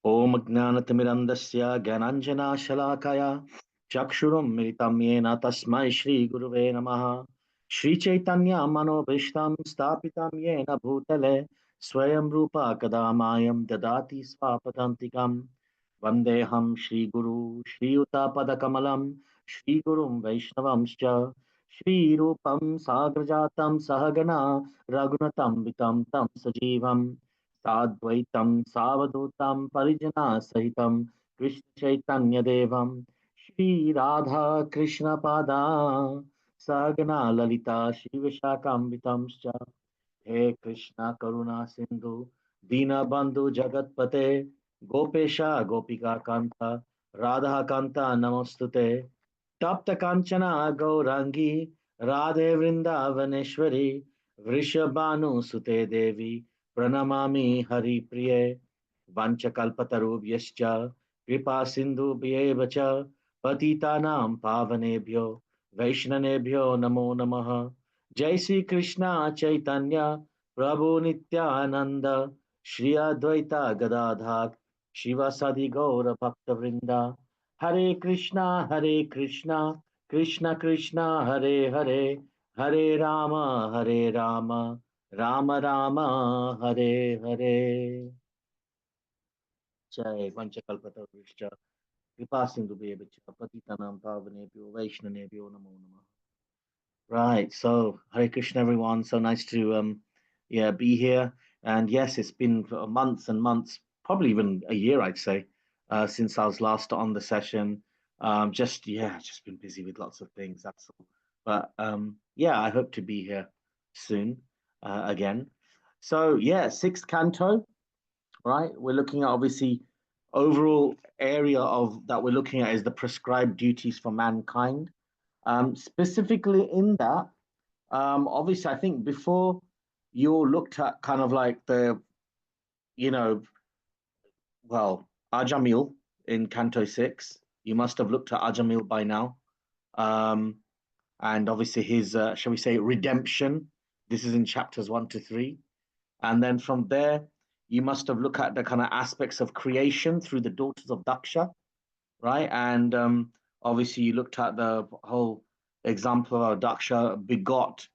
Om Jnanatimirandasya Gyananjana Shalakaya Chakshurum Militam Yena Tasmai Shri Guruve Namaha Shri Chaitanya Manobhishtam Stapitam Yena Bhutale Swayam Rupa Kadamayam Dadati Swapadantikam Vandeham Shri Guru Shri Utapada Kamalam Shri Gurum Vaishnavamscha Shri Rupam Sagrajatam Sahagana Raghunatam Vitam Tam Sajivam Sadvaitam Savadutam Parijana Sahitam Krishna Chaitanya Devam Shri Radha Krishna Pada Sagana Lalita Shri Vishakam He Krishna Karuna Sindhu Dina Bandhu Jagatpate Gopesha Gopika Kanta Radha Kanta Namostute Tapta Kanchana Gaurangi Radhe Vrindavaneshwari Vrishabhanu Sute Devi Pranamami Hari Priye Vanchakalpatarubhyascha Kripa Sindhu Bhyevacha Patitanam Pavanebhyo Vaishnanebhyo Namo Namaha Jai Sri Krishna Chaitanya Prabhu Nityananda Shri Advaita Gadadhar Shiva Sadi Gaura Bhakta Vrinda Hare Krishna Krishna Krishna Hare Hare Hare Rama Rama Rama Hare Hare Jai Vanchakalpatarubhyascha Kripa Sindhu Bhyevacha Patitanam Pavanebhyo Vaishnanebhyo Namo Namaha. Right. So, Hare Krishna, everyone. So nice to yeah, be here. And yes, it's been months and months, probably even a year, I'd say, since I was last on the session. Just yeah, just been busy with lots of things. That's all. But yeah, I hope to be here soon again. So yeah, sixth canto. Right. We're looking at obviously overall area of that we're looking at is the prescribed duties for mankind. Specifically in that. Obviously, I think before you looked at kind of like the, you know, well, Ajamil in Canto 6. You must have looked at Ajamil by now. Um, and obviously his, shall we say, redemption. This is in chapters 1 to 3. And then from there, you must have looked at the kind of aspects of creation through the daughters of Daksha, right? And obviously, you looked at the whole example of how Daksha begot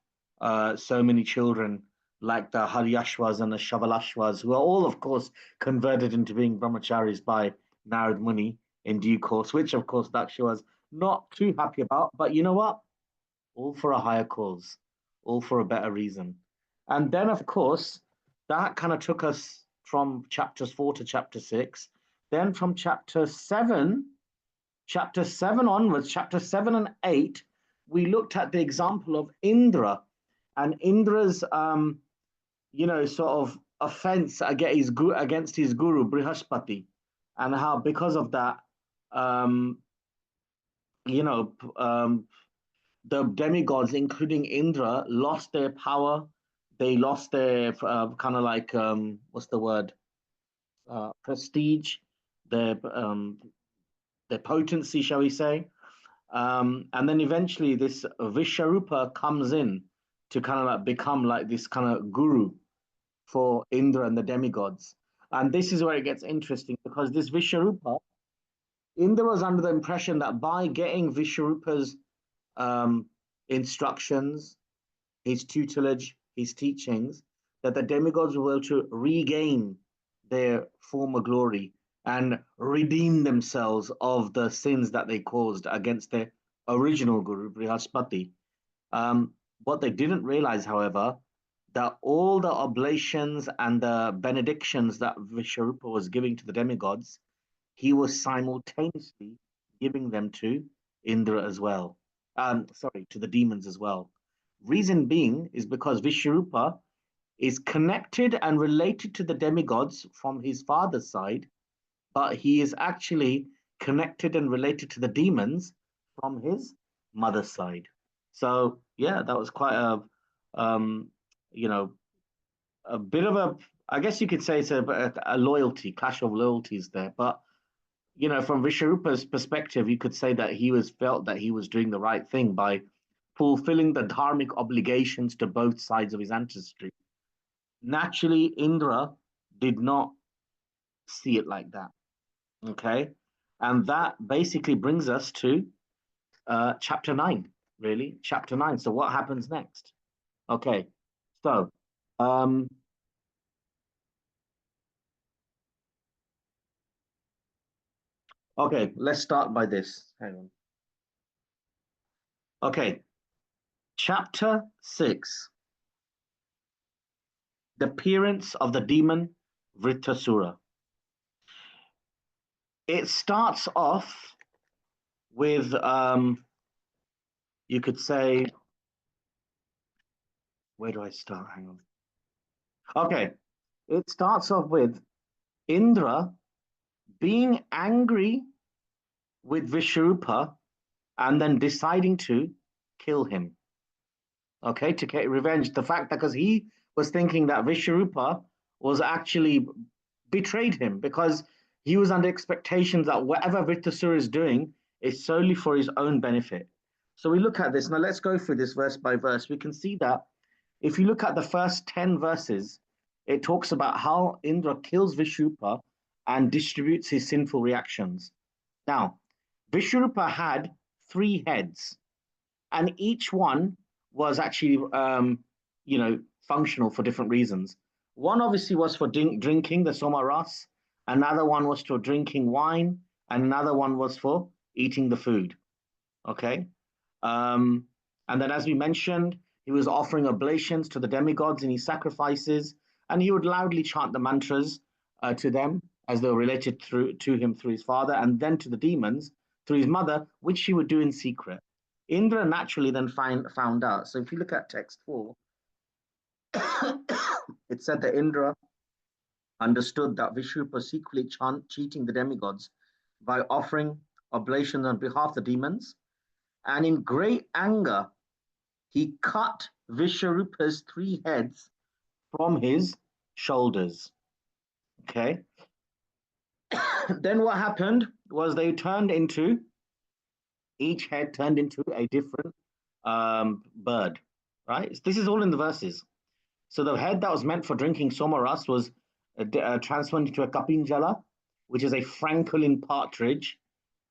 so many children, like the Haryashvas and the Shavalashvas, who are all, of course, converted into being brahmacharis by Narad Muni in due course, which, of course, Daksha was not too happy about. But you know what? All for a higher cause, all for a better reason. And then, of course, that kind of took us from chapters 4 to chapter 6. Then from chapter 7 onwards, chapter 7 and 8, we looked at the example of Indra and Indra's, sort of offense against his guru, Brihaspati, and how because of that, um, you know, the demigods, including Indra, lost their power. They lost their kind of like, what's the word, prestige, their, their potency, shall we say. And then eventually this Visharupa comes in to kind of like become like this kind of guru for Indra and the demigods. And this is where it gets interesting because this Visharupa, Indra was under the impression that by getting Visharupa's um, instructions, his tutelage, his teachings, that the demigods were able to regain their former glory and redeem themselves of the sins that they caused against their original guru, Brihaspati. What they didn't realize, however, that all the oblations and the benedictions that Visharupa was giving to the demigods, he was simultaneously giving them to Indra as well. Sorry, to the demons as well. Reason being is because Vishwarupa is connected and related to the demigods from his father's side, but he is actually connected and related to the demons from his mother's side. So yeah, that was quite um, you know, a bit of a, I guess you could say it's a loyalty, clash of loyalties there. But from Vishwarupa's perspective, you could say that he was felt that he was doing the right thing by fulfilling the dharmic obligations to both sides of his ancestry. Naturally, Indra did not see it like that. Okay. And that basically brings us to chapter 9, really. Chapter 9. So what happens next? Okay. So, um, okay, let's start by this. Hang on. Okay. Chapter 6, the appearance of the demon Vṛtrāsura. It starts off with, you could say, where do I start? Hang on. Okay. It starts off with Indra being angry with Vishrupa and then deciding to kill him. Okay, to get revenge. The fact that because he was thinking that Vishrupa was actually betrayed him because he was under expectations that whatever Vṛtrāsura is doing is solely for his own benefit. So we look at this. Now let's go through this verse by verse. We can see that if you look at the first 10 verses, it talks about how Indra kills Vishrupa and distributes his sinful reactions. Now, Vishrupa had 3 heads, and each one was actually, functional for different reasons. One obviously was for drinking the soma ras, another one was for drinking wine, and another one was for eating the food. Okay, um, and then as we mentioned, he was offering oblations to the demigods in his sacrifices, and he would loudly chant the mantras to them as they were related to him through his father, and then to the demons through his mother, which he would do in secret. Indra naturally then found out. So if you look at text 4, it said that Indra understood that Vishnu was secretly cheating the demigods by offering oblations on behalf of the demons. And in great anger, he cut Vishwarupa's 3 heads from his shoulders. Okay. Then what happened was each head turned into a different bird, right? This is all in the verses. So the head that was meant for drinking somaras was transformed into a kapinjala, which is a francolin partridge.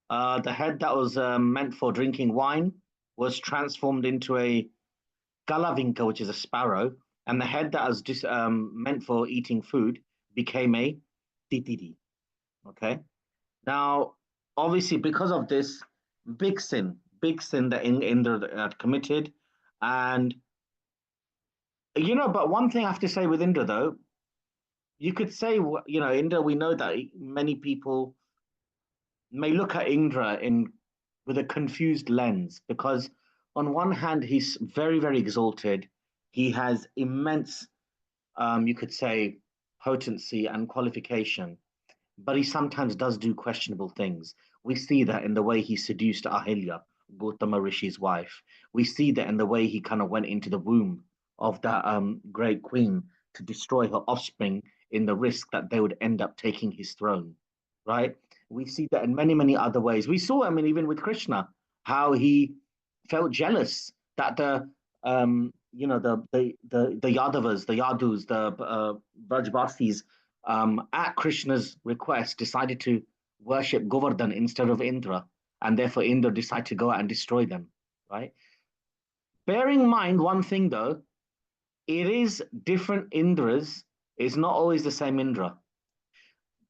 The head that was meant for drinking wine was transformed into a galavinka, which is a sparrow, and the head that was just meant for eating food became a titiri. Okay. Now, obviously, because of this big sin that Indra had committed, and but one thing I have to say with Indra though, you could say, Indra. We know that many people may look at Indra in with a confused lens because, on one hand, he's very, very exalted. He has immense, you could say, potency and qualification, but he sometimes does do questionable things. We see that in the way he seduced Ahilya, Gautama Rishi's wife. We see that in the way he kind of went into the womb of that great queen to destroy her offspring in the risk that they would end up taking his throne, right? We see that in many, many other ways. We saw, I mean, even with Krishna, how he felt jealous that the Yadavas, the Yadus, the Brajbasis, at Krishna's request, decided to worship Govardhan instead of Indra, and therefore Indra decided to go out and destroy them, right? Bearing in mind one thing though, it is different Indras, it's not always the same Indra.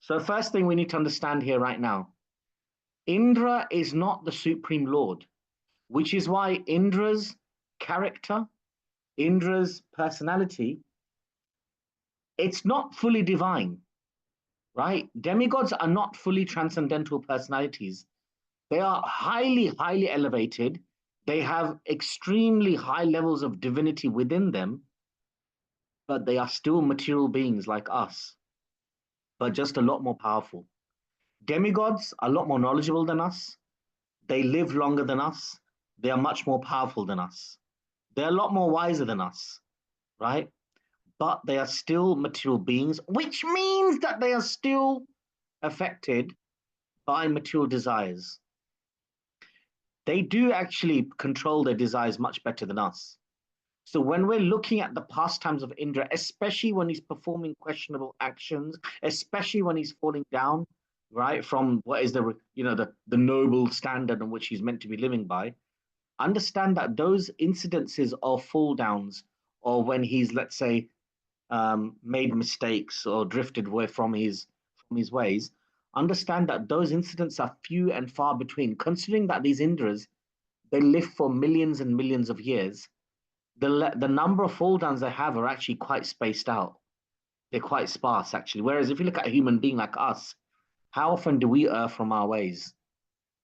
So, first thing we need to understand here right now, Indra is not the supreme lord, which is why Indra's character, Indra's personality, it's not fully divine, right? Demigods are not fully transcendental personalities. They are highly, highly elevated. They have extremely high levels of divinity within them, but they are still material beings like us, but just a lot more powerful. Demigods are a lot more knowledgeable than us. They live longer than us. They are much more powerful than us. They're a lot more wiser than us, right? But they are still material beings, which means that they are still affected by material desires. They do actually control their desires much better than us. So when we're looking at the pastimes of Indra, especially when he's performing questionable actions, especially when he's falling down, right? From what is the noble standard on which he's meant to be living by. Understand that those incidences of fall downs, or when he's, let's say, made mistakes or drifted away from his ways, understand that those incidents are few and far between. Considering that these Indras, they live for millions and millions of years, the number of fall downs they have are actually quite spaced out. They're quite sparse, actually. Whereas if you look at a human being like us, how often do we err from our ways?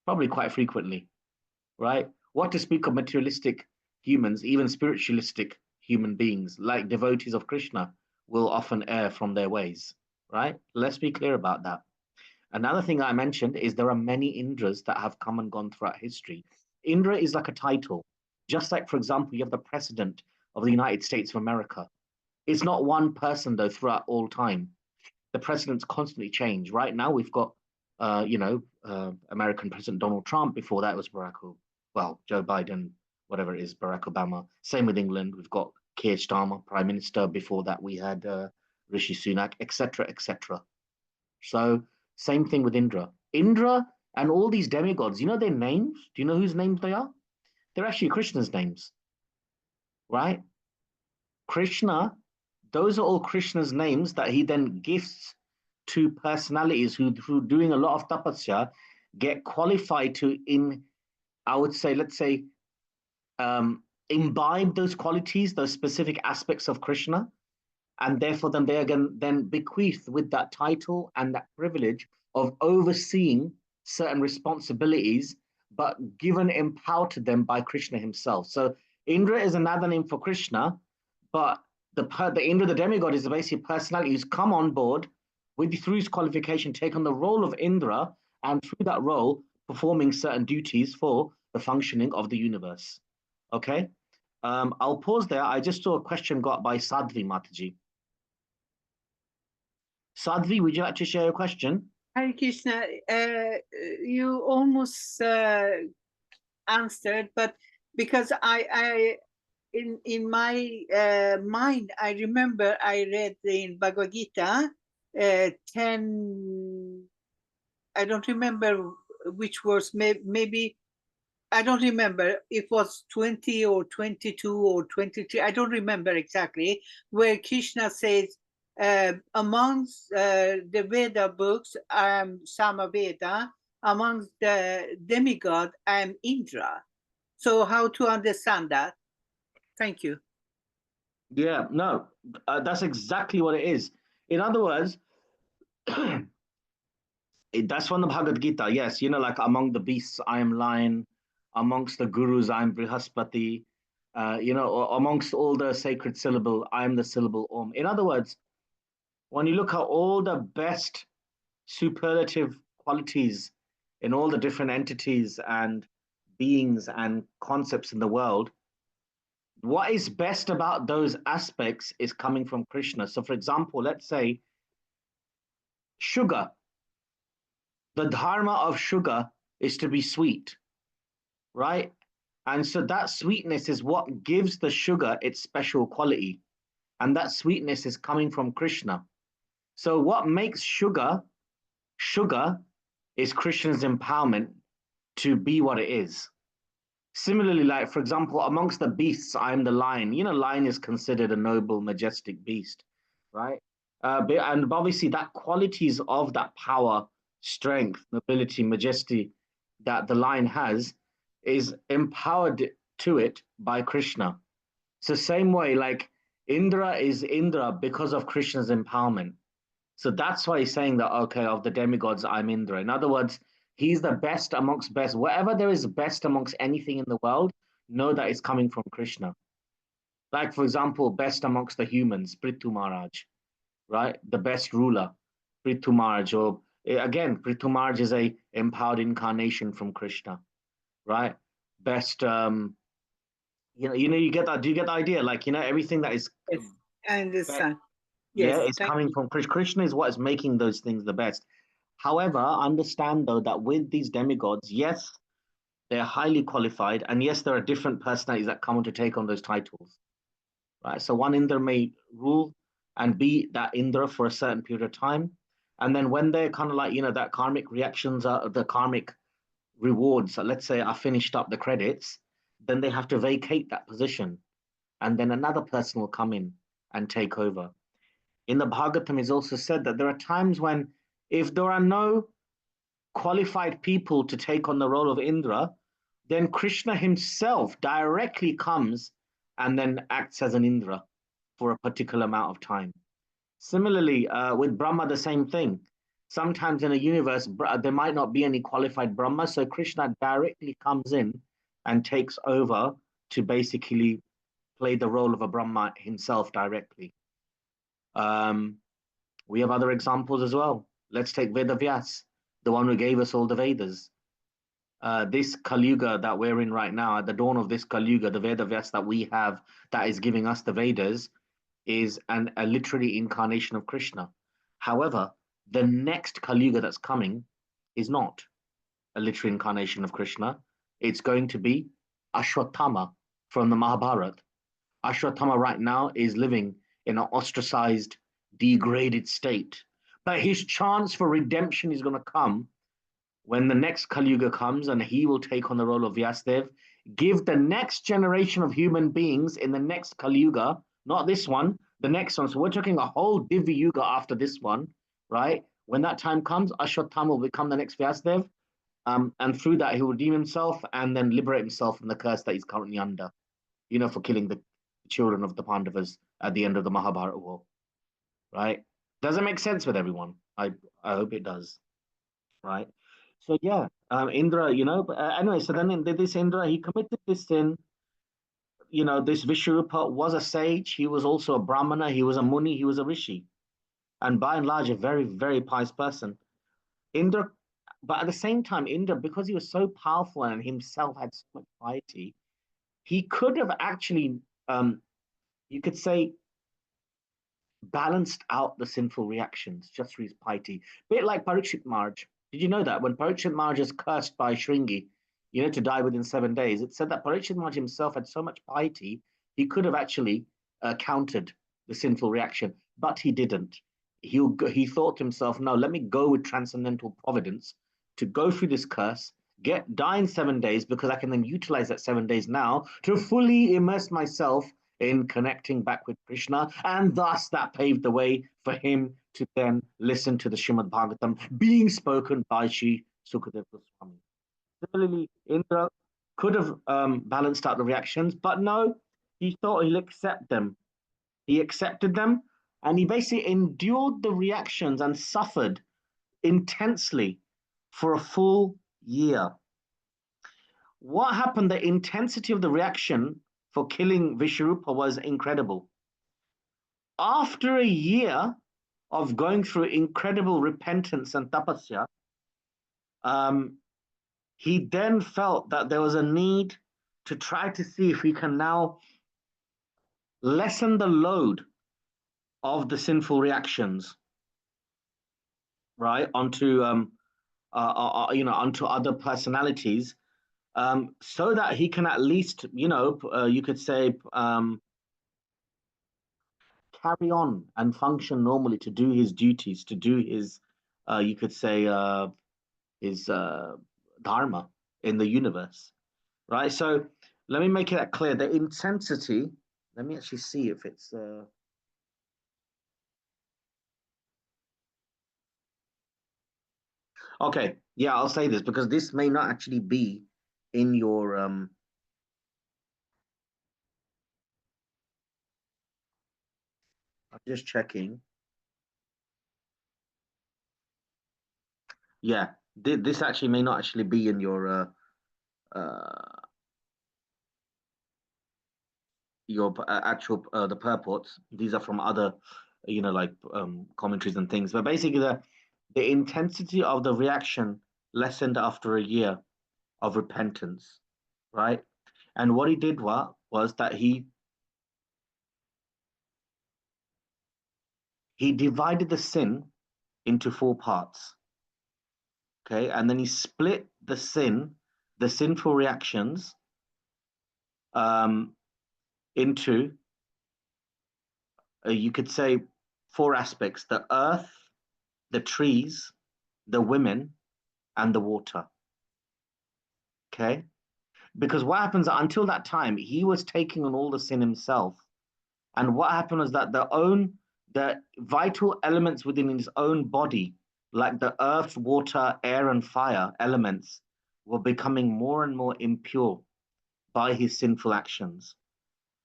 Probably quite frequently, right? What to speak of materialistic humans, even spiritualistic human beings, like devotees of Krishna, will often err from their ways, right? Let's be clear about that. Another thing I mentioned is there are many Indras that have come and gone throughout history. Indra is like a title. Just like, for example, you have the President of the United States of America. It's not one person, though, throughout all time. The presidents constantly change. Right now, we've got, American President Donald Trump. Before that was Joe Biden, whatever it is, Barack Obama. Same with England. We've got Keir Starmer, Prime Minister. Before that, we had Rishi Sunak, etc., etc. So same thing with Indra. Indra and all these demigods, you know their names? Do you know whose names they are? They're actually Krishna's names, right? Krishna, those are all Krishna's names that he then gifts to personalities who, through doing a lot of tapasya, get qualified to, I would say, let's say, imbibe those qualities, those specific aspects of Krishna, and therefore then they are then bequeathed with that title and that privilege of overseeing certain responsibilities, but given empowered to them by Krishna himself. So Indra is another name for Krishna, but the Indra, the demigod, is a basic personality who's come on board through his qualification, taken the role of Indra, and through that role, performing certain duties for the functioning of the universe. Okay? I'll pause there. I just saw a question got by Sadhvi Mataji. Sadhvi, would you like to share your question? Hare Krishna, you almost answered, but because I in my mind, I remember I read in Bhagavad Gita 10, I don't remember which was, maybe, I don't remember, it was 20 or 22 or 23, I don't remember exactly, where Krishna says, amongst the Veda books, I am Samaveda, amongst the demigod, I am Indra. So how to understand that? Thank you. Yeah, no, that's exactly what it is. In other words, that's from the Bhagavad Gita. Yes, like among the beasts, I am lion. Amongst the gurus, I am Brihaspati. Or amongst all the sacred syllable, I am the syllable Om. In other words, when you look at all the best superlative qualities in all the different entities and beings and concepts in the world, what is best about those aspects is coming from Krishna. So, for example, let's say sugar. The dharma of sugar is to be sweet, right? And so that sweetness is what gives the sugar its special quality. And that sweetness is coming from Krishna. So, what makes sugar sugar is Krishna's empowerment to be what it is. Similarly, like, for example, amongst the beasts, I'm the lion. Lion is considered a noble, majestic beast, right? And obviously, that qualities of that power, strength, nobility, majesty that the lion has is empowered to it by Krishna. So, same way, like Indra is Indra because of Krishna's empowerment. So that's why he's saying that, okay, of the demigods, I'm Indra. In other words, he's the best amongst best. Whatever there is best amongst anything in the world, know that it's coming from Krishna. Like, for example, best amongst the humans, Prithu Maharaj, right? The best ruler, Prithu Maharaj. Or again, Prithu Maharaj is a empowered incarnation from Krishna, right? Best, you get that. Do you get the idea? Like, everything that is, Yes, I understand. yeah, Yes, it's coming from Krishna. Krishna is what is making those things the best. However, understand though that with these demigods, yes, they're highly qualified, and yes, there are different personalities that come on to take on those titles. Right. So one Indra may rule and be that Indra for a certain period of time. And then when they're kind of like, that karmic reactions are the karmic rewards, let's say, are finished up, the credits, then they have to vacate that position. And then another person will come in and take over. In the Bhagavatam, is also said that there are times when, if there are no qualified people to take on the role of Indra, then Krishna himself directly comes and then acts as an Indra for a particular amount of time. Similarly, with Brahma, the same thing. Sometimes in a universe, there might not be any qualified Brahma, so Krishna directly comes in and takes over to basically play the role of a Brahma himself directly. We have other examples as well. Let's take Vedavyas, the one who gave us all the Vedas. This Kali Yuga that we're in right now, at the dawn of this Kali Yuga, the Vedavyas that we have that is giving us the Vedas is a literary incarnation of Krishna. However, the next Kali Yuga that's coming is not a literary incarnation of Krishna. It's going to be Ashwatthama from the Mahabharata. Ashwatthama right now is living in an ostracized, degraded state. But his chance for redemption is going to come when the next Kali Yuga comes, and he will take on the role of Vyasadeva, give the next generation of human beings in the next Kali Yuga, not this one, the next one. So we're talking a whole Divya Yuga after this one, right? When that time comes, Ashwatthama will become the next Vyasadeva, and through that he will redeem himself and then liberate himself from the curse that he's currently under, for killing the children of the Pandavas at the end of the Mahabharata war, right? Does it make sense with everyone? I hope it does, right? So yeah, Indra, but anyway, so then this Indra, he committed this sin. This Vishwarupa was a sage. He was also a Brahmana. He was a Muni. He was a Rishi, and by and large, a very, very pious person. Indra, but at the same time, Indra, because he was so powerful and himself had so much piety, he could have actually, you could say, balanced out the sinful reactions just through his piety. Bit like Parikshit Maharaj. Did you know that when Parikshit Maharaj is cursed by Shringi, to die within 7 days, it said that Parikshit Maharaj himself had so much piety, he could have actually countered the sinful reaction, but he didn't. He thought to himself, no, let me go with transcendental providence to go through this curse, die in 7 days, because I can then utilize that 7 days now to fully immerse myself in connecting back with Krishna, and thus that paved the way for him to then listen to the Srimad Bhagavatam being spoken by Sri Sukadeva Goswami. Similarly, Indra could have balanced out the reactions, but no, he thought he'll accept them. He accepted them, and he basically endured the reactions and suffered intensely for a full year. What happened? The intensity of the reaction for killing Vishwarupa was incredible. After a year of going through incredible repentance and tapasya, he then felt that there was a need to try to see if he can now lessen the load of the sinful reactions, right, onto onto other personalities, so that he can at least, you could say, carry on and function normally, to do his duties, to do his, you could say, his dharma in the universe, right? So let me make that clear. The intensity, let me actually see if it's... Okay, yeah, I'll say this because this may not actually be in your... I'm just checking. Yeah, this actually may not actually be in your actual the purports. These are from other, like commentaries and things. But basically, the intensity of the reaction lessened after a year of repentance, right? And what he did was that he divided the sin into 4 parts. Okay, and then he split the sinful reactions, into, you could say, 4 aspects: the earth, the trees, the women, and the water. Okay? Because what happens until that time, he was taking on all the sin himself. And what happened was that the vital elements within his own body, like the earth, water, air, and fire elements, were becoming more and more impure by his sinful actions.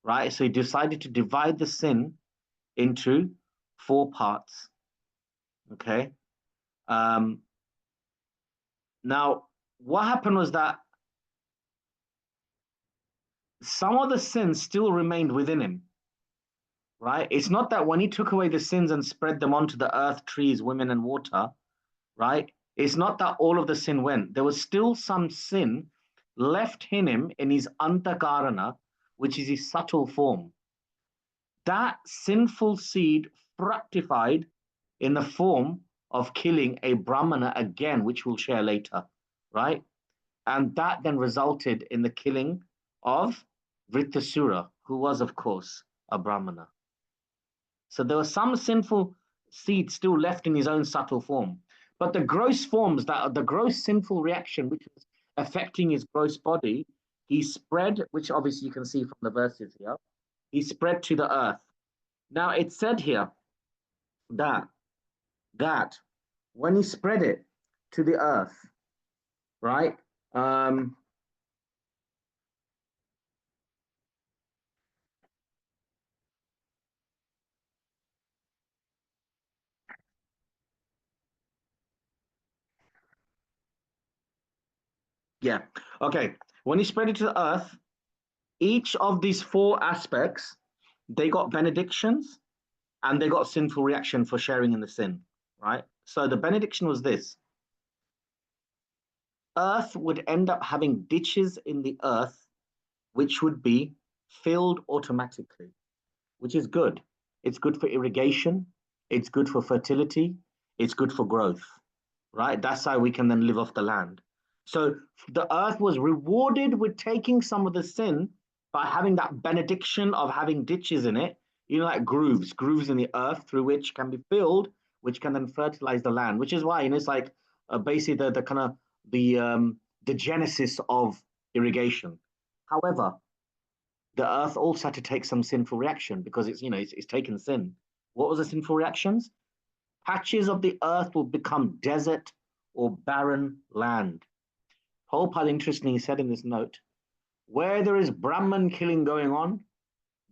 Right? So he decided to divide the sin into 4 parts. Okay. Now, what happened was that some of the sins still remained within him. Right? It's not that when he took away the sins and spread them onto the earth, trees, women, and water, right? It's not that all of the sin went. There was still some sin left in him in his antakarana, which is his subtle form. That sinful seed fructified in the form of killing a brahmana again, which we'll share later, right? And that then resulted in the killing of Vṛtrāsura, who was, of course, a brahmana. So there was some sinful seed still left in his own subtle form. But the gross forms, that the gross sinful reaction, which was affecting his gross body, he spread, which obviously you can see from the verses here, he spread to the earth. Now it's said here that when he spread it to the earth, right? Yeah. Okay. When he spread it to the earth, each of these 4 aspects, they got benedictions and they got sinful reaction for sharing in the sin, right? So the benediction was this: earth would end up having ditches in the earth, which would be filled automatically, which is good. It's good for irrigation. It's good for fertility. It's good for growth, right? That's how we can then live off the land. So the earth was rewarded with taking some of the sin by having that benediction of having ditches in it, like grooves in the earth through which can be filled, which can then fertilize the land, which is why, it's like basically the kind of the genesis of irrigation. However, the earth also had to take some sinful reaction because it's taken sin. What was the sinful reactions? Patches of the earth will become desert or barren land. Prabhupada interestingly said in this note, where there is Brahman killing going on,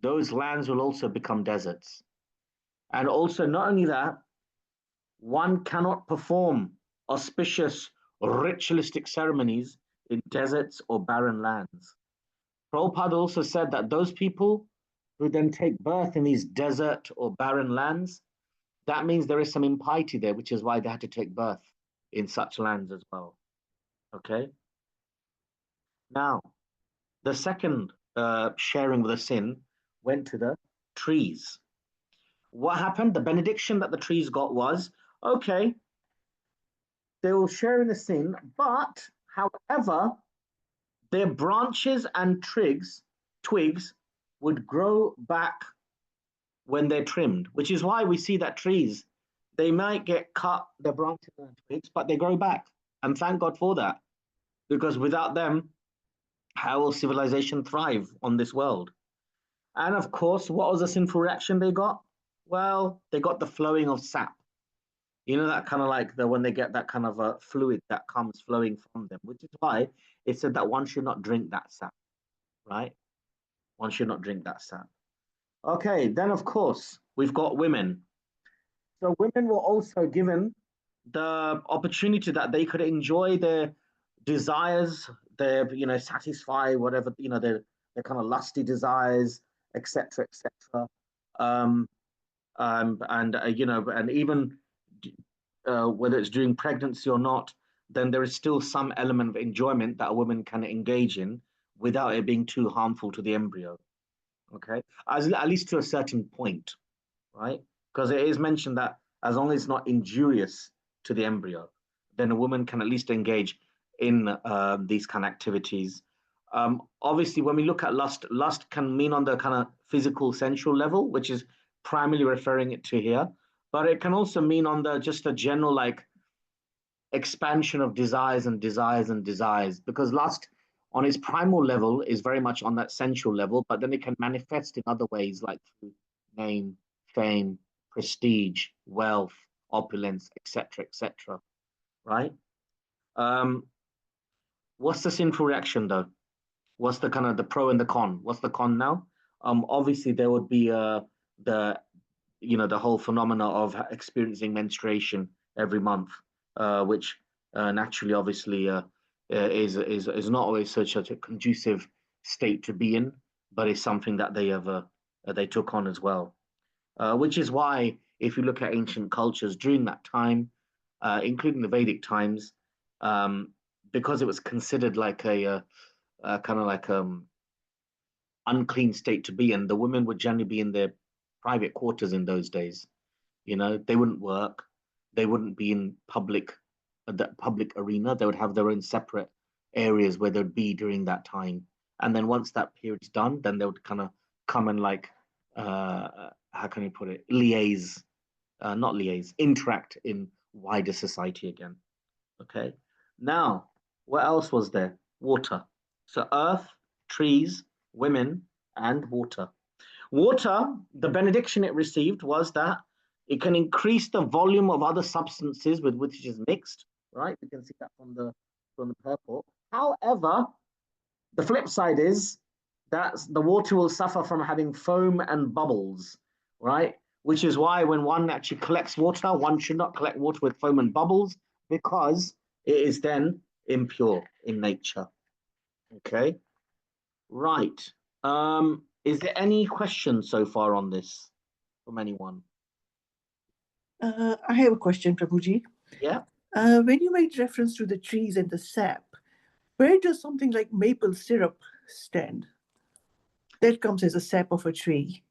those lands will also become deserts. And also, not only that, one cannot perform auspicious ritualistic ceremonies in deserts or barren lands. Prabhupada also said that those people who then take birth in these desert or barren lands, that means there is some impiety there, which is why they had to take birth in such lands as well. Okay. Now, the second sharing of the sin went to the trees. What happened? The benediction that the trees got was, okay, they will share in the sin, but however, their branches and twigs would grow back when they're trimmed, which is why we see that trees, they might get cut, the branches and twigs, but they grow back. And thank God for that, because without them, how will civilization thrive on this world? And of course, what was the sinful reaction they got? Well, they got the flowing of sap. That kind of like when they get that kind of a fluid that comes flowing from them, which is why it said that one should not drink that sap, right? One should not drink that sap. Okay, then of course, we've got women. So women were also given the opportunity that they could enjoy their desires, their, satisfy whatever, their kind of lusty desires, etc., etc. And even whether it's during pregnancy or not, then there is still some element of enjoyment that a woman can engage in without it being too harmful to the embryo. Okay, at least to a certain point, right? Because it is mentioned that as long as it's not injurious to the embryo, then a woman can at least engage in these kind of activities. Obviously, when we look at lust can mean on the kind of physical, sensual level, which is primarily referring it to here. but it can also mean on the just a general like expansion of desires and desires and desires, because lust on its primal level is very much on that sensual level, but then it can manifest in other ways like through name, fame, prestige, wealth, opulence, etc., right? Um, what's the sinful reaction though? What's the kind of the pro and the con? What's the con now? Obviously there would be the the whole phenomena of experiencing menstruation every month, which naturally, obviously, is not always such a conducive state to be in, but is something that they took on as well. Which is why, if you look at ancient cultures during that time, including the Vedic times, um, because it was considered like a kind of like unclean state to be in, the women would generally be in their private quarters in those days. They wouldn't work, they wouldn't be in the public arena. They would have their own separate areas where they'd be during that time. And then once that period's done, then they would kind of come and like how can you put it, liaise, not liaise, interact in wider society again. Okay. Now, what else was there? Water. So earth, trees, women, and water. Water, the benediction it received was that it can increase the volume of other substances with which it is mixed, right? You can see that from the purple. However, the flip side is that the water will suffer from having foam and bubbles, right? Which is why when one actually collects water, one should not collect water with foam and bubbles because it is then impure in nature. Okay, right. Is there any questions so far on this from anyone? I have a question, Prabhuji. Yeah. When you made reference to the trees and the sap, where does something like maple syrup stand? That comes as a sap of a tree.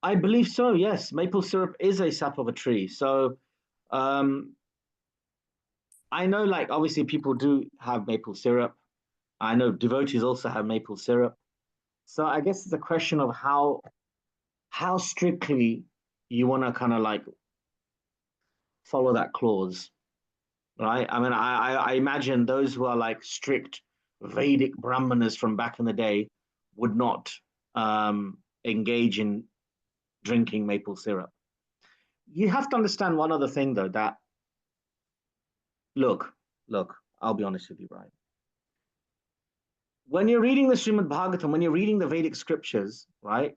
I believe so, yes. Maple syrup is a sap of a tree. So I know, like, obviously people do have maple syrup. I know devotees also have maple syrup. So I guess it's a question of how strictly you want to kind of like follow that clause, right? I mean, I imagine those who are like strict Vedic Brahmanas from back in the day would not engage in drinking maple syrup. You have to understand one other thing, though, that look, I'll be honest with you, right? When you're reading the Srimad Bhagavatam, when you're reading the Vedic scriptures, right?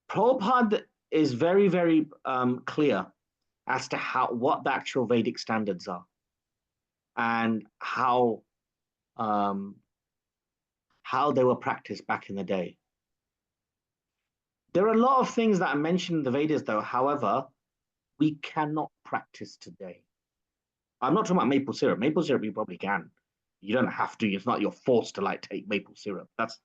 Prabhupada is very, very clear as to what the actual Vedic standards are and how they were practiced back in the day. There are a lot of things that are mentioned in the Vedas, though, however, we cannot practice today. I'm not talking about maple syrup. Maple syrup, you probably can. You don't have to. It's not you're forced to like take maple syrup. That's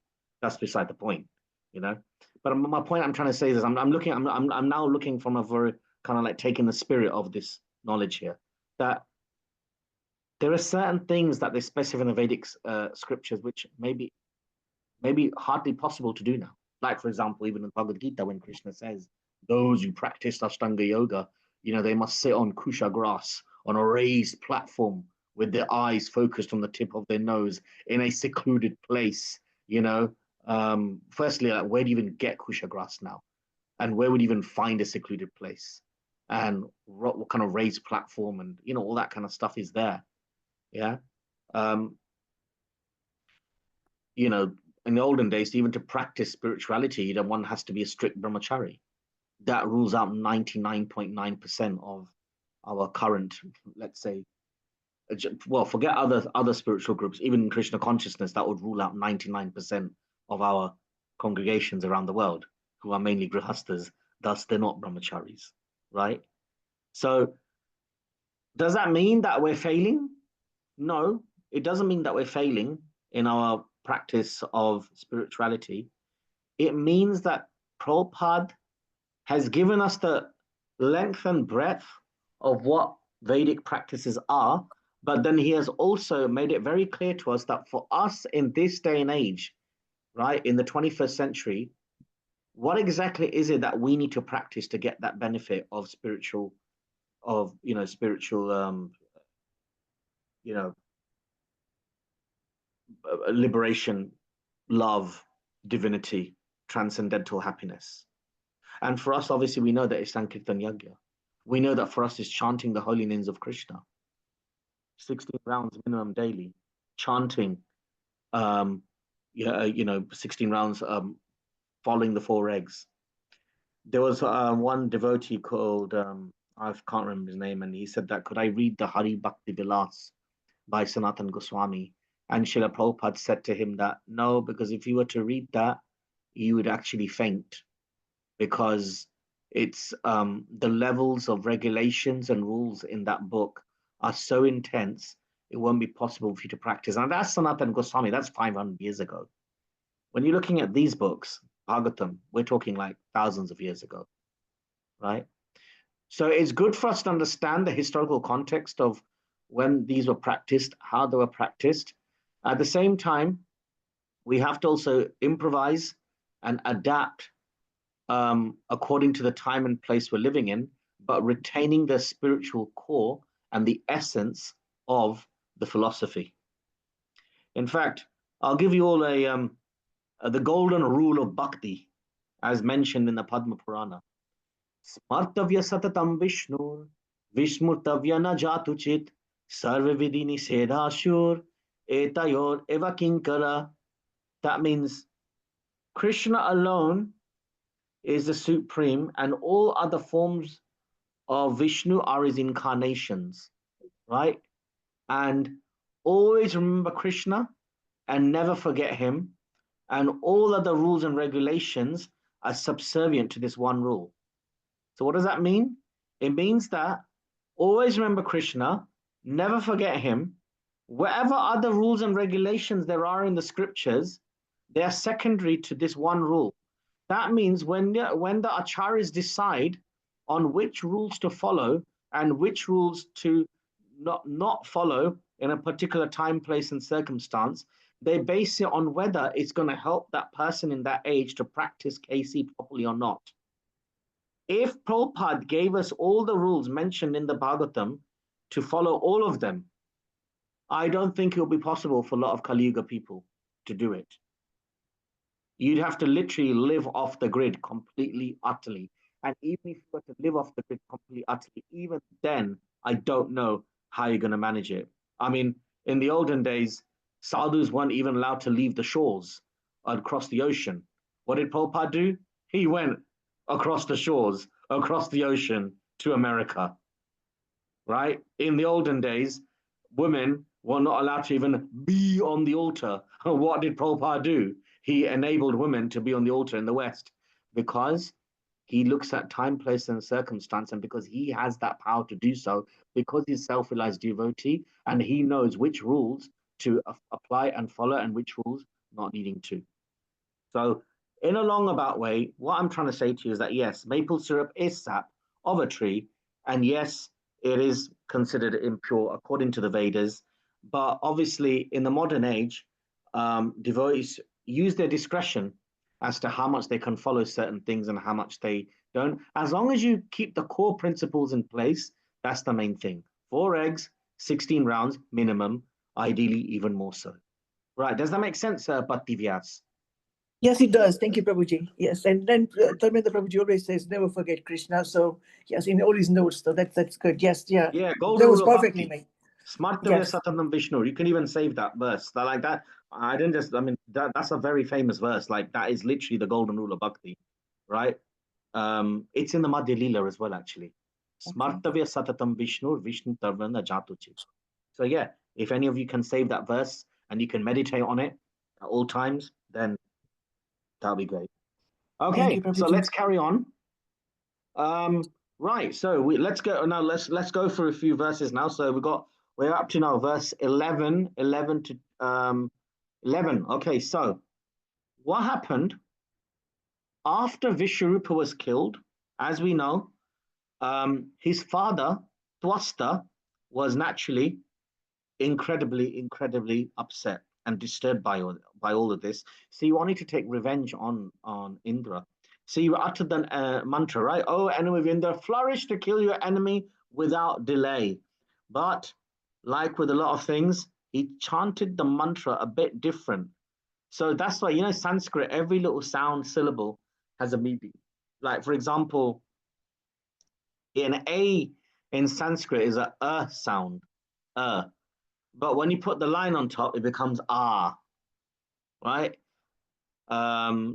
beside the point, you know. But my point I'm trying to say is I'm now looking from a very kind of like taking the spirit of this knowledge here, that there are certain things that they specify in the Vedic scriptures which maybe hardly possible to do now. Like, for example, even in Bhagavad Gita, when Krishna says, those who practice Ashtanga Yoga, they must sit on kusha grass on a raised platform with their eyes focused on the tip of their nose in a secluded place, Firstly, like, where do you even get kusha grass now? And where would you even find a secluded place? And what kind of raised platform and, all that kind of stuff is there. Yeah. In the olden days, even to practice spirituality, one has to be a strict brahmachari. That rules out 99.9% of our current, let's say, well, forget other spiritual groups, even in Krishna consciousness, that would rule out 99% of our congregations around the world, who are mainly grihastas, thus they're not brahmacharis, right? So does that mean that we're failing? No, it doesn't mean that we're failing in our practice of spirituality. It means that Prabhupada has given us the length and breadth of what Vedic practices are, but then he has also made it very clear to us that for us in this day and age, right, in the 21st century, what exactly is it that we need to practice to get that benefit of spiritual, you know, liberation, love, divinity, transcendental happiness? And for us, obviously, we know that it's Sankirtan Yagya. We know that for us is chanting the holy names of Krishna, 16 rounds minimum daily, chanting, 16 rounds, following the four eggs. There was one devotee called, I can't remember his name, and he said that, could I read the Hari Bhakti Vilas by Sanatan Goswami? And Srila Prabhupada said to him that, no, because if you were to read that, you would actually faint, because it's the levels of regulations and rules in that book are so intense, it won't be possible for you to practice. And that's Sanatan Goswami, that's 500 years ago. When you're looking at these books, Bhagavatam, we're talking like thousands of years ago, right? So it's good for us to understand the historical context of when these were practiced, how they were practiced. At the same time, we have to also improvise and adapt according to the time and place we're living in, but retaining the spiritual core and the essence of the philosophy. In fact, I'll give you all the golden rule of bhakti, as mentioned in the Padma Purana. Smartavya satatam Vishnur, Vishmurtavya na jatuchit, Sarva vidini sedashur, etayor eva kinkara. That means Krishna alone is the supreme, and all other forms of Vishnu are his incarnations, right? And always remember Krishna and never forget him. And all other rules and regulations are subservient to this one rule. So what does that mean? It means that always remember Krishna, never forget him. Whatever other rules and regulations there are in the scriptures, they are secondary to this one rule. That means when the acharyas decide on which rules to follow and which rules to not follow in a particular time, place, and circumstance, they base it on whether it's going to help that person in that age to practice KC properly or not. If Prabhupada gave us all the rules mentioned in the Bhagavatam to follow all of them, I don't think it will be possible for a lot of Kali Yuga people to do it. You'd have to literally live off the grid completely, utterly. And even if you were to live off the grid completely, utterly, even then, I don't know how you're going to manage it. I mean, in the olden days, sadhus weren't even allowed to leave the shores across the ocean. What did Prabhupada do? He went across the shores, across the ocean to America, right? In the olden days, women were not allowed to even be on the altar. What did Prabhupada do? He enabled women to be on the altar in the West because he looks at time, place, and circumstance, and because he has that power to do so, because he's self-realized devotee, and he knows which rules to apply and follow and which rules not needing to. So in a long about way, what I'm trying to say to you is that yes, maple syrup is sap of a tree, and yes, it is considered impure according to the Vedas, but obviously in the modern age, devotees use their discretion as to how much they can follow certain things and how much they don't. As long as you keep the core principles in place, that's the main thing. 4 eggs, 16 rounds minimum, ideally even more so. Right, does that make sense, Bhakti Vyas? Yes, it does. Thank you, Prabhuji. Yes, and then Dharmendra Prabhuji always says, never forget Krishna. So yes, in all his notes, so that's good. Yes, yeah. Yeah, golden that was rule of perfectly Bhakti. made. Smartavya Yes. Satanam Vishnu. You can even save that verse. Like that. I didn't just, I mean, that's a very famous verse. Like that is literally the golden rule of Bhakti, right? It's in the Madhya Leela as well, actually. Smartavya Satatam Vishnu, Vishnu Tarvana Jatuchi. So yeah, if any of you can save that verse and you can meditate on it at all times, then that'll be great. Thank you, Okay, so Prabhuji. let's carry on. Right, so let's go now. Let's go through a few verses now. So we're up to now verse 11 to 11. Okay, so what happened after Vishwarupa was killed? As we know, his father Twasta was naturally incredibly upset and disturbed by all of this. So he wanted to take revenge on Indra. So you uttered the mantra, right? Oh, enemy of Indra, flourish to kill your enemy without delay. But like with a lot of things, he chanted the mantra a bit different. So that's why, you know, Sanskrit, every little sound syllable has a meaning. Like, for example, an A in Sanskrit is a sound, but when you put the line on top, it becomes ah, right?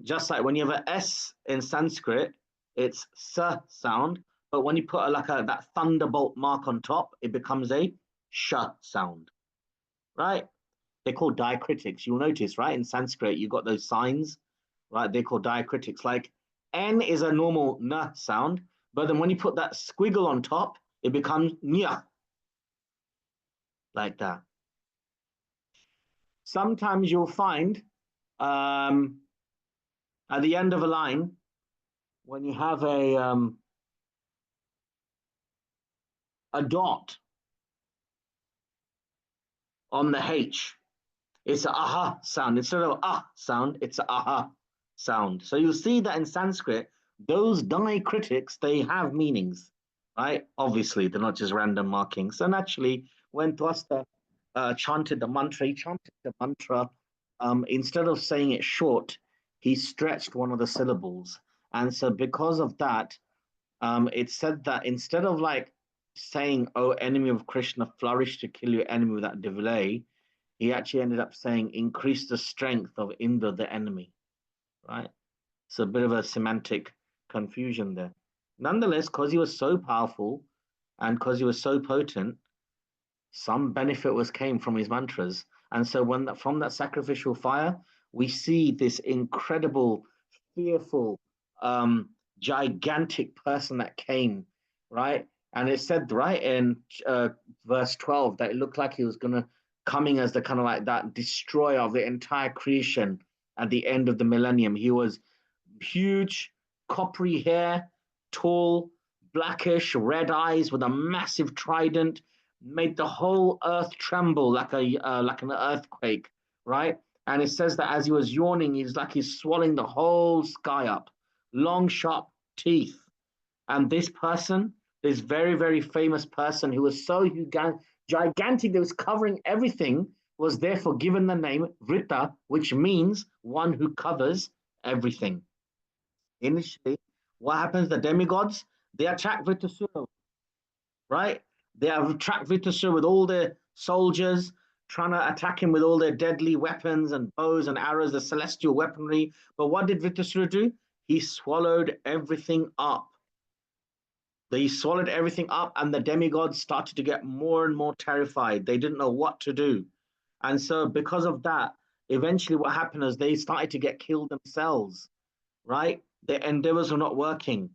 Just like when you have an S in Sanskrit, it's s sound, but when you put that thunderbolt mark on top, it becomes a sh sound, right? They're called diacritics. You'll notice, right? In Sanskrit, you've got those signs, right? They're called diacritics. Like N is a normal n sound, but then when you put that squiggle on top, it becomes nya, like that. Sometimes you'll find at the end of a line, when you have a dot on the H, it's a aha sound. Instead of ah sound, it's a aha sound. So you'll see that in Sanskrit, those diacritics, they have meanings, right? Obviously, they're not just random markings. So naturally, when Dwasta chanted the mantra, he chanted the mantra, instead of saying it short, he stretched one of the syllables. And so because of that, it said that instead of like saying, oh, enemy of Krishna, flourish to kill your enemy without delay, he actually ended up saying, increase the strength of Indra, the enemy, right? It's a bit of a semantic confusion there. Nonetheless, because he was so powerful and because he was so potent, some benefit came from his mantras. And so from that sacrificial fire, we see this incredible, fearful, gigantic person that came, right? And it said right in verse 12 that it looked like he was coming as the kind of like that destroyer of the entire creation at the end of the millennium. He was huge, coppery hair, tall, blackish, red eyes with a massive trident, made the whole earth tremble like an earthquake, right? And it says that as he was yawning, he's swallowing the whole sky up, long, sharp teeth. And this person, this very, very famous person who was so gigantic that was covering everything, was therefore given the name Vrita, which means one who covers everything. Initially, what happens? The demigods, they attack Vṛtrāsura, right? They have attacked Vṛtrāsura with all their soldiers, trying to attack him with all their deadly weapons and bows and arrows, the celestial weaponry. But what did Vṛtrāsura do? He swallowed everything up. They swallowed everything up, and the demigods started to get more and more terrified. They didn't know what to do. And so because of that, eventually what happened is they started to get killed themselves, right? Their endeavors were not working.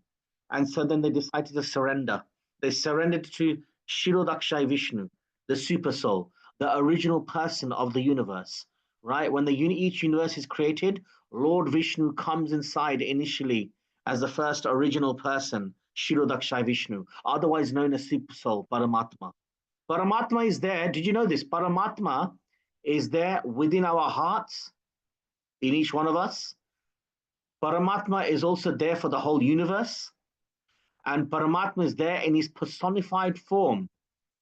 And so then they decided to surrender. They surrendered to Kshirodakshai Vishnu, the super soul, the original person of the universe, right? When each universe is created, Lord Vishnu comes inside initially as the first original person, Kshirodakshai Vishnu, otherwise known as super soul, Paramatma. Paramatma is there. Did you know this? Paramatma is there within our hearts, in each one of us. Paramatma is also there for the whole universe. And Paramatma is there in his personified form,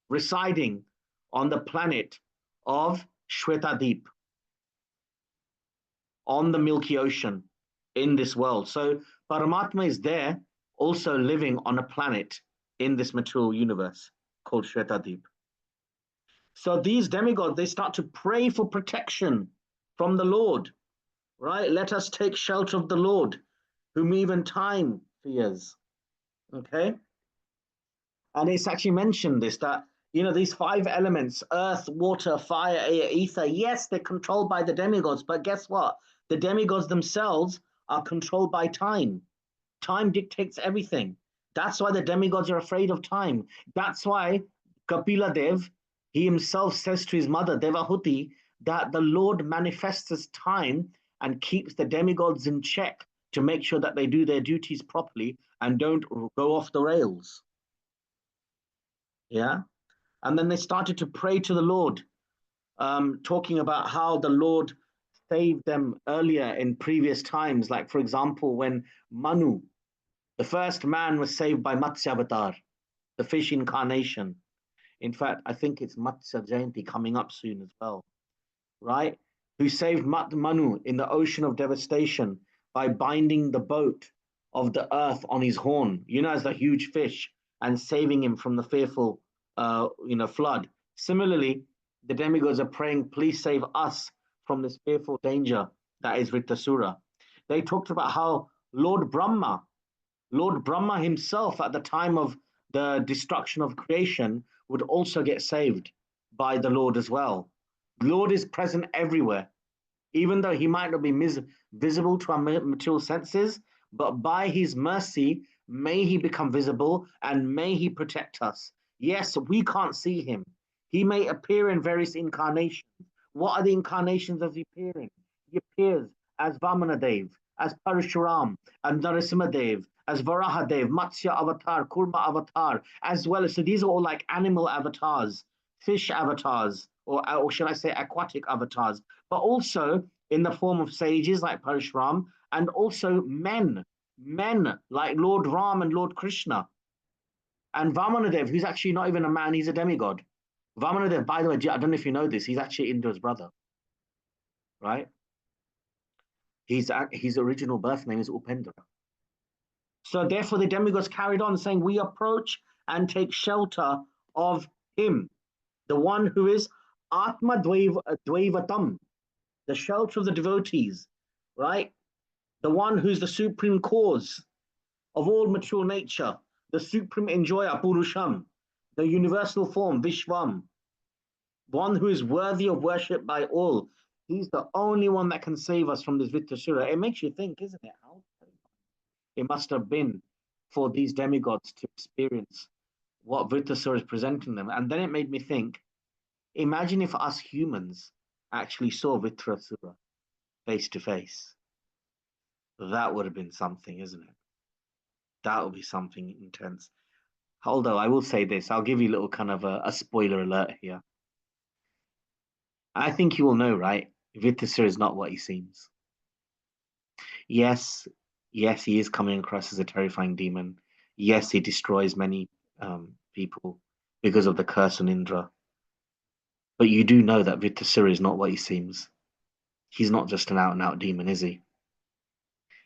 residing on the planet of Shwetadeep, on the Milky Ocean, in this world. So Paramatma is there also living on a planet in this material universe called Shwetadeep. So these demigods, they start to pray for protection from the Lord, right? Let us take shelter of the Lord, whom even time fears. Okay? And it's actually mentioned this, that, you know, these 5 elements, earth, water, fire, air, ether, yes, they're controlled by the demigods, but guess what? The demigods themselves are controlled by time. Time dictates everything. That's why the demigods are afraid of time. That's why Kapila Dev, he himself says to his mother, Devahuti, that the Lord manifests as time and keeps the demigods in check to make sure that they do their duties properly and don't go off the rails. Yeah. And then they started to pray to the Lord, talking about how the Lord saved them earlier in previous times. Like, for example, when Manu, the first man, was saved by Matsya Avatar, the fish incarnation. In fact, I think it's Matsya Jayanti coming up soon as well, right? Who saved Manu in the ocean of devastation by binding the boat of the earth on his horn, as the huge fish, and saving him from the fearful, flood. Similarly, the demigods are praying, please save us from this fearful danger that is Vṛtrāsura. They talked about how Lord Brahma himself at the time of the destruction of creation would also get saved by the Lord as well. The Lord is present everywhere, even though he might not be visible to our material senses, but by his mercy, may he become visible and may he protect us. Yes, we can't see him. He may appear in various incarnations. What are the incarnations of he appearing? He appears as Vamanadev, as Parashuram, and Narasimhadev, as Varahadev, Matsya Avatar, Kurma Avatar, as well as, so these are all like animal avatars, fish avatars, or should I say aquatic avatars, but also in the form of sages like Parashuram, and also men like Lord Ram and Lord Krishna. And Vamanadev, who's actually not even a man, he's a demigod. Vamanadev, by the way, I don't know if you know this, he's actually Indra's brother, right? His original birth name is Upendra. So therefore the demigods carried on saying, we approach and take shelter of him, the one who is Atma Dvaivatam, the shelter of the devotees, right? The one who's the supreme cause of all material nature, the supreme enjoyer, Purusham, the universal form, Vishvam, one who is worthy of worship by all. He's the only one that can save us from this Vṛtrāsura. It makes you think, isn't it? How it must have been for these demigods to experience what Vṛtrāsura is presenting them. And then it made me think, imagine if us humans actually saw Vṛtrāsura face to face. That would have been something, isn't it? That would be something intense. Although I will say this, I'll give you a little kind of a spoiler alert here. I think you will know, right? Vṛtrāsura is not what he seems. Yes, he is coming across as a terrifying demon. Yes, he destroys many people because of the curse on Indra. But you do know that Vṛtrāsura is not what he seems. He's not just an out-and-out demon, is he?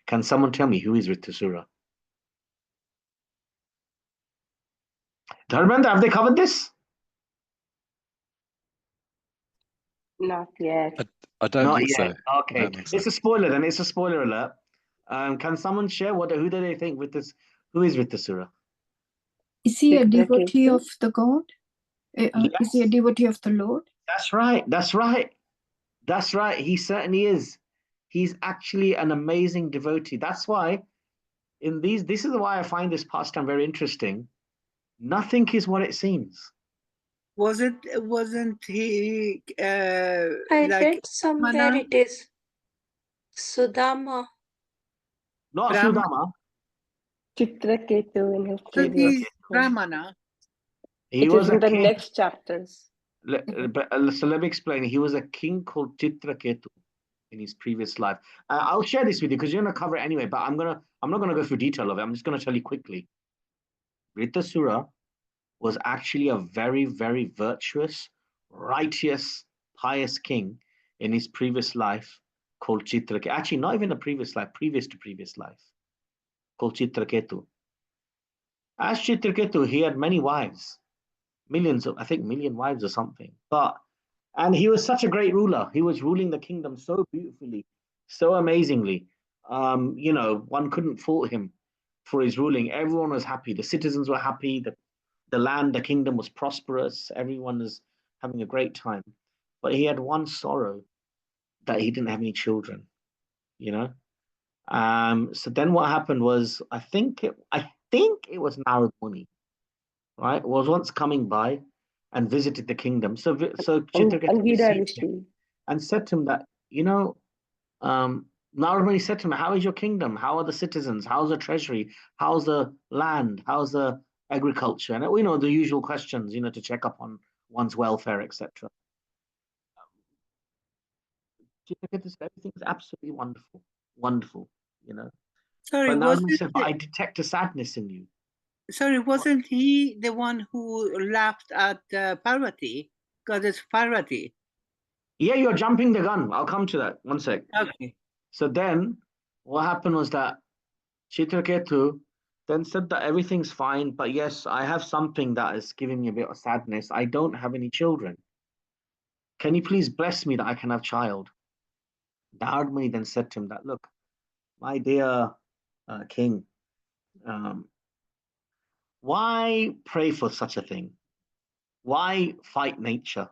Can someone tell me who is Vṛtrāsura? Dharmendra, have they covered this? Not yet. I don't Not think yet. so. Okay, I don't think so. it's a spoiler then. It's a spoiler alert. Can someone share who do they think with this? Who is Vṛtrāsura? Is he a devotee Vṛtrāsura? of the God? Is he a Yes. devotee of the Lord? That's right. He certainly is. He's actually an amazing devotee. That's why this is why I find this pastime very interesting. Nothing is what it seems. Wasn't he I like read somewhere Mana? it is Sudama Not Brahma. Sudama. Chitraketu in his So previous he's book. Brahmana. He It was is a in the king. next chapters. So let me explain. He was a king called Chitraketu in his previous life. I'll share this with you because you're gonna cover it anyway. But I'm not gonna go through detail of it. I'm just gonna tell you quickly. Vṛtrāsura was actually a very, very virtuous, righteous, pious king in his previous life called Chitraketu. Actually, not even a previous life, previous to previous life, called Chitraketu. As Chitraketu, he had many wives, I think million wives or something. And he was such a great ruler. He was ruling the kingdom so beautifully, so amazingly. One couldn't fault him for his ruling. Everyone was happy. The citizens were happy. The land, the kingdom was prosperous. Everyone was having a great time. But he had one sorrow, that he didn't have any children, So then what happened was, I think it was Narad Muni, right? Was once coming by and visited the kingdom. So Chitraketu And Gira received him Rishi. and said to him that, Narad Muni said to him, how is your kingdom? How are the citizens? How's the treasury? How's the land? How's the agriculture? And we know the usual questions, to check up on one's welfare, etc. Chitraketu said, everything's absolutely wonderful, wonderful, you know. Sorry, But Narad Muni wasn't said, but I detect a sadness in you. wasn't he the one who laughed at Parvati, goddess Parvati? Yeah, you're jumping the gun. I'll come to that. One sec. Okay. So then what happened was that Chitraketu then said that everything's fine, but yes, I have something that is giving me a bit of sadness. I don't have any children. Can you please bless me that I can have child? Narad Muni then said to him that, look, my dear king, um, why pray for such a thing? Why fight nature?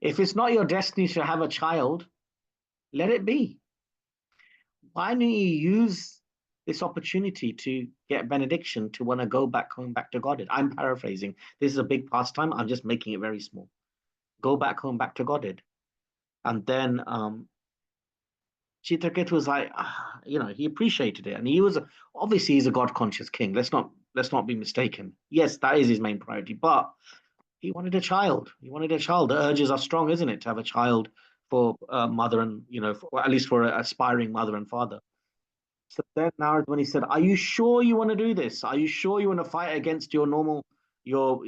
If it's not your destiny to have a child, let it be. Why don't you use this opportunity to get benediction to want to go back, home back to Godhead? I'm paraphrasing. This is a big pastime. I'm just making it very small. Go back home, back to Godhead. And then Chitraketu was like, he appreciated it. And he was, obviously he's a God-conscious king. Let's not be mistaken. Yes, that is his main priority, but he wanted a child. He wanted a child. The urges are strong, isn't it, to have a child for mother and, at least for an aspiring mother and father. So then Narad, when he said, are you sure you want to do this? Are you sure you want to fight against your normal, your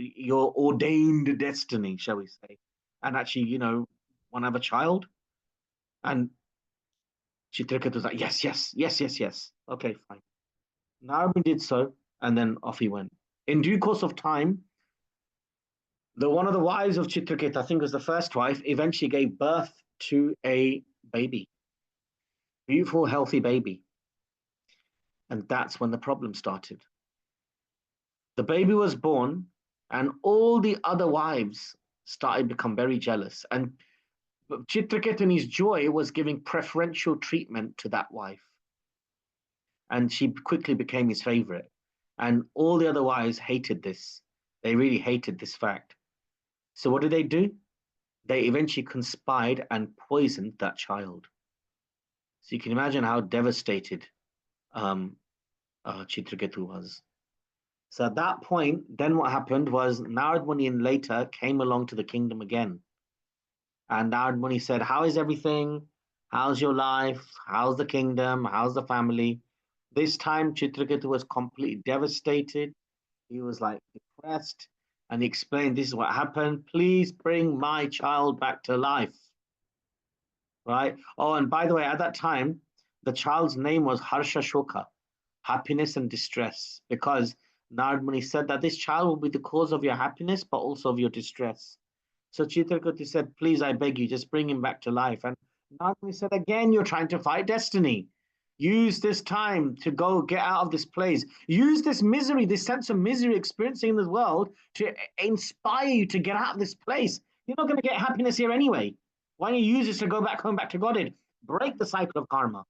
ordained destiny, shall we say? And actually, want to have a child? And Chitraketu was like, yes. Okay, fine. Narad did so, and then off he went. In due course of time, one of the wives of Chitraketu, I think was the first wife, eventually gave birth to a baby. Beautiful, healthy baby. And that's when the problem started. The baby was born, and all the other wives started to become very jealous. And Chitraketu, in his joy, was giving preferential treatment to that wife. And she quickly became his favorite. And all the other wives hated this. They really hated this fact. So what did they do? They eventually conspired and poisoned that child. So you can imagine how devastated Chitraketu was. So at that point, then what happened was Narad Muni later came along to the kingdom again. And Narad Muni said, how is everything? How's your life? How's the kingdom? How's the family? This time, Chitraketu was completely devastated. He was like depressed. And he explained, this is what happened. Please bring my child back to life. Right? Oh, and by the way, at that time, the child's name was Harsha Shoka, happiness and distress, because Narad Muni said that this child will be the cause of your happiness, but also of your distress. So Chitraketu said, please, I beg you, just bring him back to life. And Narad Muni said, again, you're trying to fight destiny. Use this time to go get out of this place. Use this misery, this sense of misery experiencing in the world to inspire you to get out of this place. You're not going to get happiness here anyway. Why don't you use this to go back home, back to Godhead? Break the cycle of karma.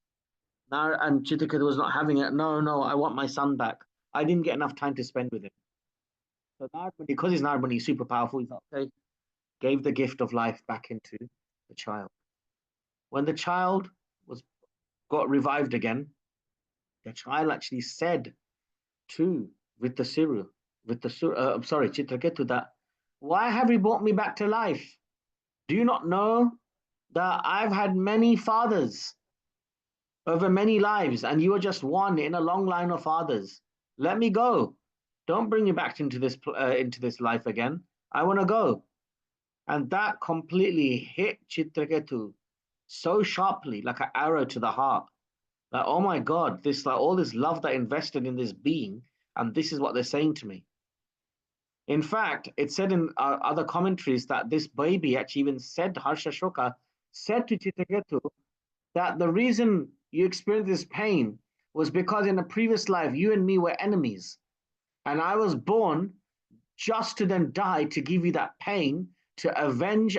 Now, and Chitraketu was not having it. No, I want my son back. I didn't get enough time to spend with him. So Narad, because he's Narad, he's super powerful, he thought, okay, gave the gift of life back into the child. When the child got revived again, the child actually said to Vṛtrāsura, Chitraketu, that, why have you brought me back to life? Do you not know that I've had many fathers over many lives, and you are just one in a long line of fathers? Let me go. Don't bring me back into this life again. I want to go. And that completely hit Chitraketu so sharply, like an arrow to the heart. Like, oh my God, all this love that I invested in this being, and this is what they're saying to me. In fact, it said in other commentaries that this baby actually even said, Harsha Shoka said to Chitraketu, that the reason you experienced this pain was because in a previous life, you and me were enemies. And I was born just to then die to give you that pain, to avenge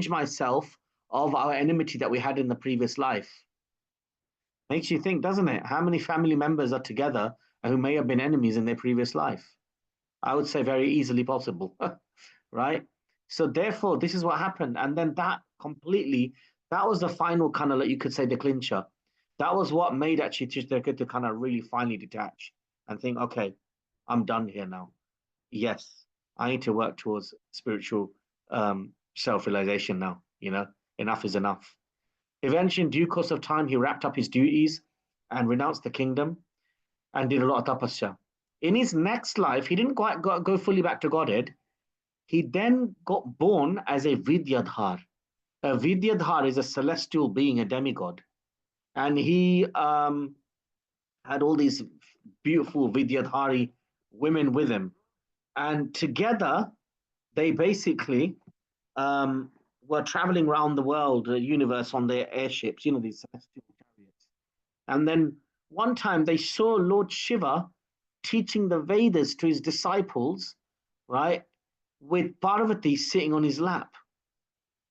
myself of our enmity that we had in the previous life. Makes you think, doesn't it? How many family members are together who may have been enemies in their previous life? I would say very easily possible, right? So therefore, this is what happened. And then that was the final kind of, like you could say, the clincher. That was what made actually Chitraketu kind of really finally detach and think, okay, I'm done here now. Yes, I need to work towards spiritual self-realization now, enough is enough. Eventually, in due course of time, he wrapped up his duties and renounced the kingdom and did a lot of tapasya. In his next life, he didn't quite go fully back to Godhead. He then got born as a Vidyadhar. A Vidyadhar is a celestial being, a demigod. And he had all these beautiful Vidyadhari women with him. And together, they basically were traveling around the world, the universe, on their airships, you know, these celestial chariots. And then one time they saw Lord Shiva teaching the Vedas to his disciples, right, with Parvati sitting on his lap.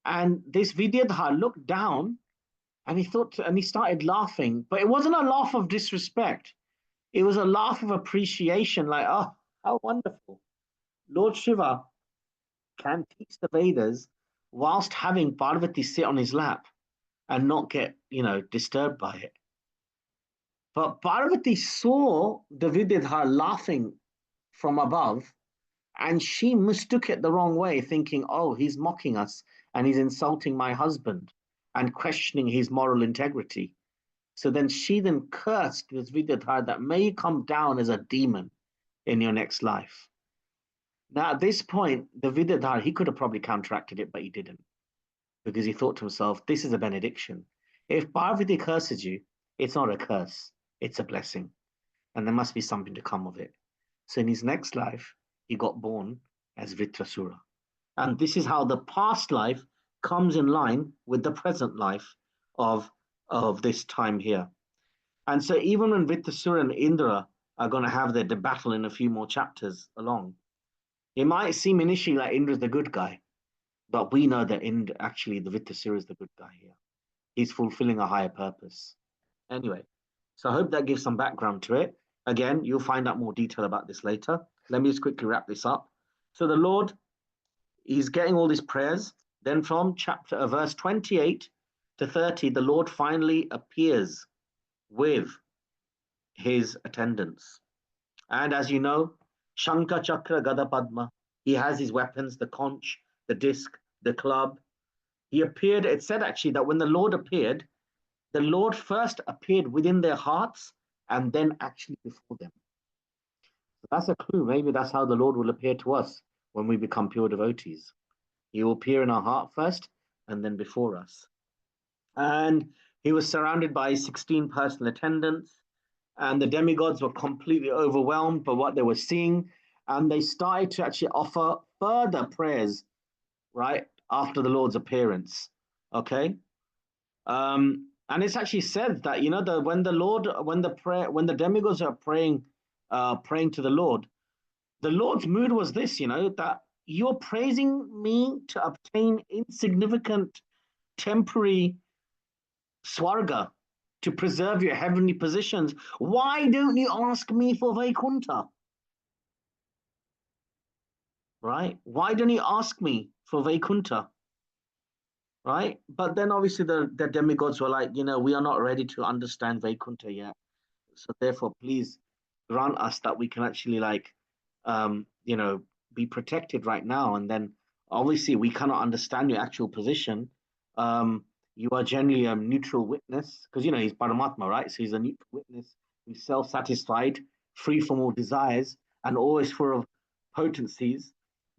And this Vidyadhar looked down and he thought, and he started laughing, but it wasn't a laugh of disrespect. It was a laugh of appreciation, like, oh, how wonderful. Lord Shiva can teach the Vedas whilst having Parvati sit on his lap and not get, you know, disturbed by it. But Parvati saw the Vidyadhar laughing from above, and she mistook it the wrong way, thinking, oh, he's mocking us and he's insulting my husband and questioning his moral integrity. So then she then cursed this Vidyadhar that may come down as a demon in your next life. Now, at this point, the Vidyadhar, he could have probably counteracted it, but he didn't, because he thought to himself, this is a benediction. If Parvati curses you, it's not a curse, it's a blessing. And there must be something to come of it. So in his next life, he got born as Vṛtrāsura. And this is how the past life comes in line with the present life of this time here. And so even when Vṛtrāsura and Indra are going to have their battle in a few more chapters along, it might seem initially like Indra's the good guy, but we know that actually the Vṛtrāsura is the good guy here. He's fulfilling a higher purpose. Anyway, so I hope that gives some background to it. Again, you'll find out more detail about this later. Let me just quickly wrap this up. So the Lord, he's getting all these prayers. Then from verse 28 to 30, the Lord finally appears with his attendants. And as you know, Shankha, Chakra, Gada, Padma, he has his weapons, the conch, the disc, the club. He appeared, it said actually that when the Lord appeared, the Lord first appeared within their hearts and then actually before them. So that's a clue. Maybe that's how the Lord will appear to us when we become pure devotees. He will appear in our heart first and then before us. And he was surrounded by 16 personal attendants, and the demigods were completely overwhelmed by what they were seeing, and they started to actually offer further prayers, right, after the Lord's appearance. Okay. And it's actually said that, you know, when the demigods are praying to the Lord's mood was this, you know, that you're praising me to obtain insignificant temporary swarga, to preserve your heavenly positions. Why don't you ask me for Vaikuntha? Right? Why don't you ask me for Vaikuntha? Right? But then obviously the demigods were like, you know, we are not ready to understand Vaikuntha yet. So therefore, please grant us that we can actually you know, be protected right now. And then obviously we cannot understand your actual position. You are generally a neutral witness, because, you know, he's Paramatma, right? So he's a neutral witness who's self-satisfied, free from all desires, and always full of potencies.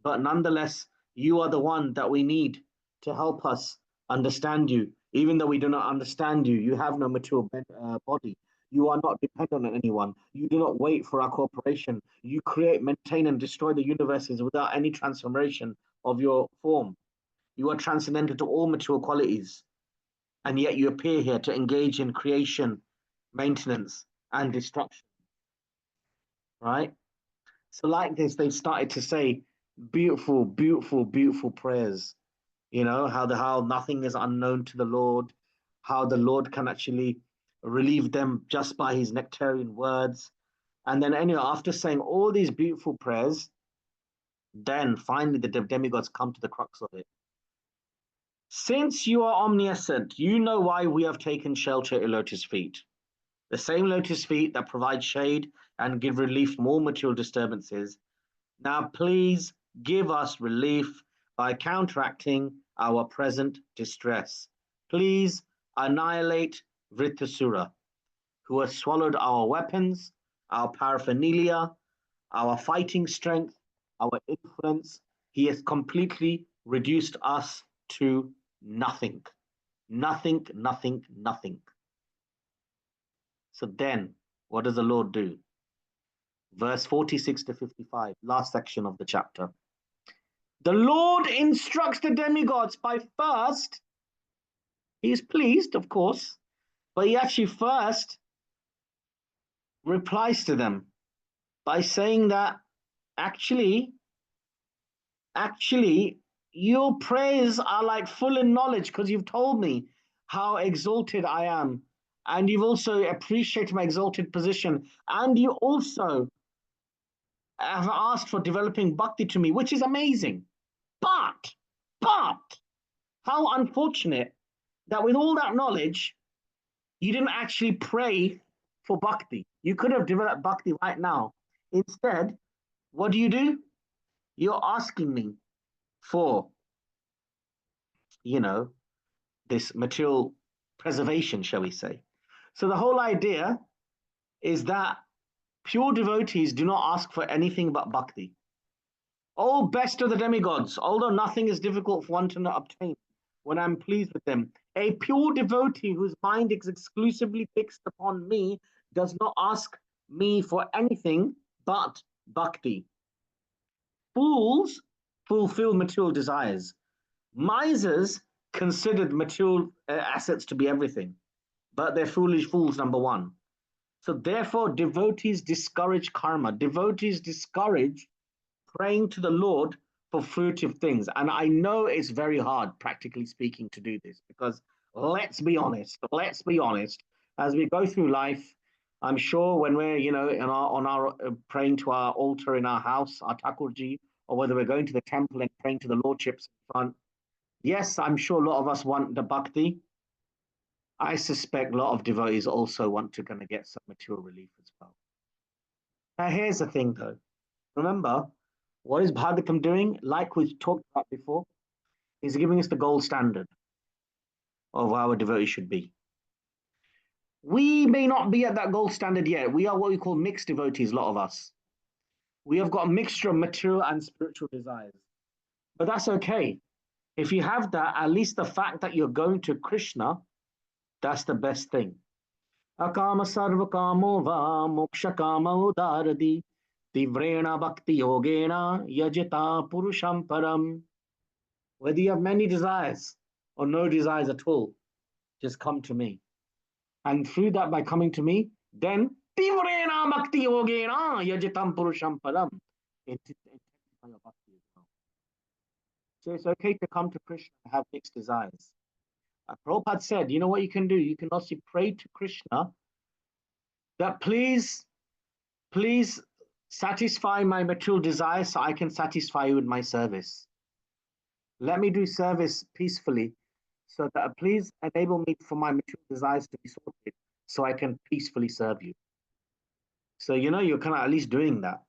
But nonetheless, you are the one that we need to help us understand you. Even though we do not understand you, you have no material body. You are not dependent on anyone. You do not wait for our cooperation. You create, maintain, and destroy the universes without any transformation of your form. You are transcendental to all material qualities. And yet you appear here to engage in creation, maintenance, and destruction. Right? So like this, they started to say beautiful, beautiful, beautiful prayers. You know, how nothing is unknown to the Lord, how the Lord can actually relieve them just by his nectarian words. And then anyway, after saying all these beautiful prayers, then finally the demigods come to the crux of it. Since you are omniscient, you know why we have taken shelter at your lotus feet. The same lotus feet that provide shade and give relief from all material disturbances. Now please give us relief by counteracting our present distress. Please annihilate Vṛtrāsura, who has swallowed our weapons, our paraphernalia, our fighting strength, our influence. He has completely reduced us to nothing. Nothing, nothing, nothing. So then, what does the Lord do? Verse 46 to 55, last section of the chapter. The Lord instructs the demigods by first, he is pleased, of course, but he actually first replies to them by saying that actually, your prayers are like full in knowledge because you've told me how exalted I am. And you've also appreciated my exalted position. And you also have asked for developing bhakti to me, which is amazing. But, how unfortunate that with all that knowledge, you didn't actually pray for bhakti. You could have developed bhakti right now. Instead, what do? You're asking me for, this material preservation, shall we say. So the whole idea is that pure devotees do not ask for anything but bhakti. Oh, best of the demigods, although nothing is difficult for one to obtain when I'm pleased with them. A pure devotee whose mind is exclusively fixed upon me does not ask me for anything but bhakti. Fools fulfill material desires. Misers considered material assets to be everything, but they're foolish fools, number one. So therefore, devotees discourage karma. Devotees discourage praying to the Lord for fruitive things. And I know it's very hard, practically speaking, to do this because let's be honest, as we go through life, I'm sure when we're, on our praying to our altar in our house, our Thakurji, or whether we're going to the temple and praying to the lordships in front, yes, I'm sure a lot of us want the bhakti. I suspect a lot of devotees also want to kind of get some material relief as well. Now, here's the thing, though. Remember, what is Bhagavatam doing? Like we talked about before, is giving us the gold standard of how a devotee should be. We may not be at that gold standard yet. We are what we call mixed devotees, a lot of us. We have got a mixture of material and spiritual desires. But that's okay. If you have that, at least the fact that you're going to Krishna, that's the best thing. Akama sarva kamo va moksha kama udaradi tivrena bhakti yogena yajita purusham param. Whether you have many desires or no desires at all, just come to me. And through that, by coming to me, then tivrena bhakti yogena yajitam purusham param. So it's okay to come to Krishna and have mixed desires. Prabhupada said, you know what you can do? You can also pray to Krishna that please satisfy my material desires so I can satisfy you with my service. Let me do service peacefully so that please enable me for my material desires to be sorted so I can peacefully serve you. So, you're kind of at least doing that.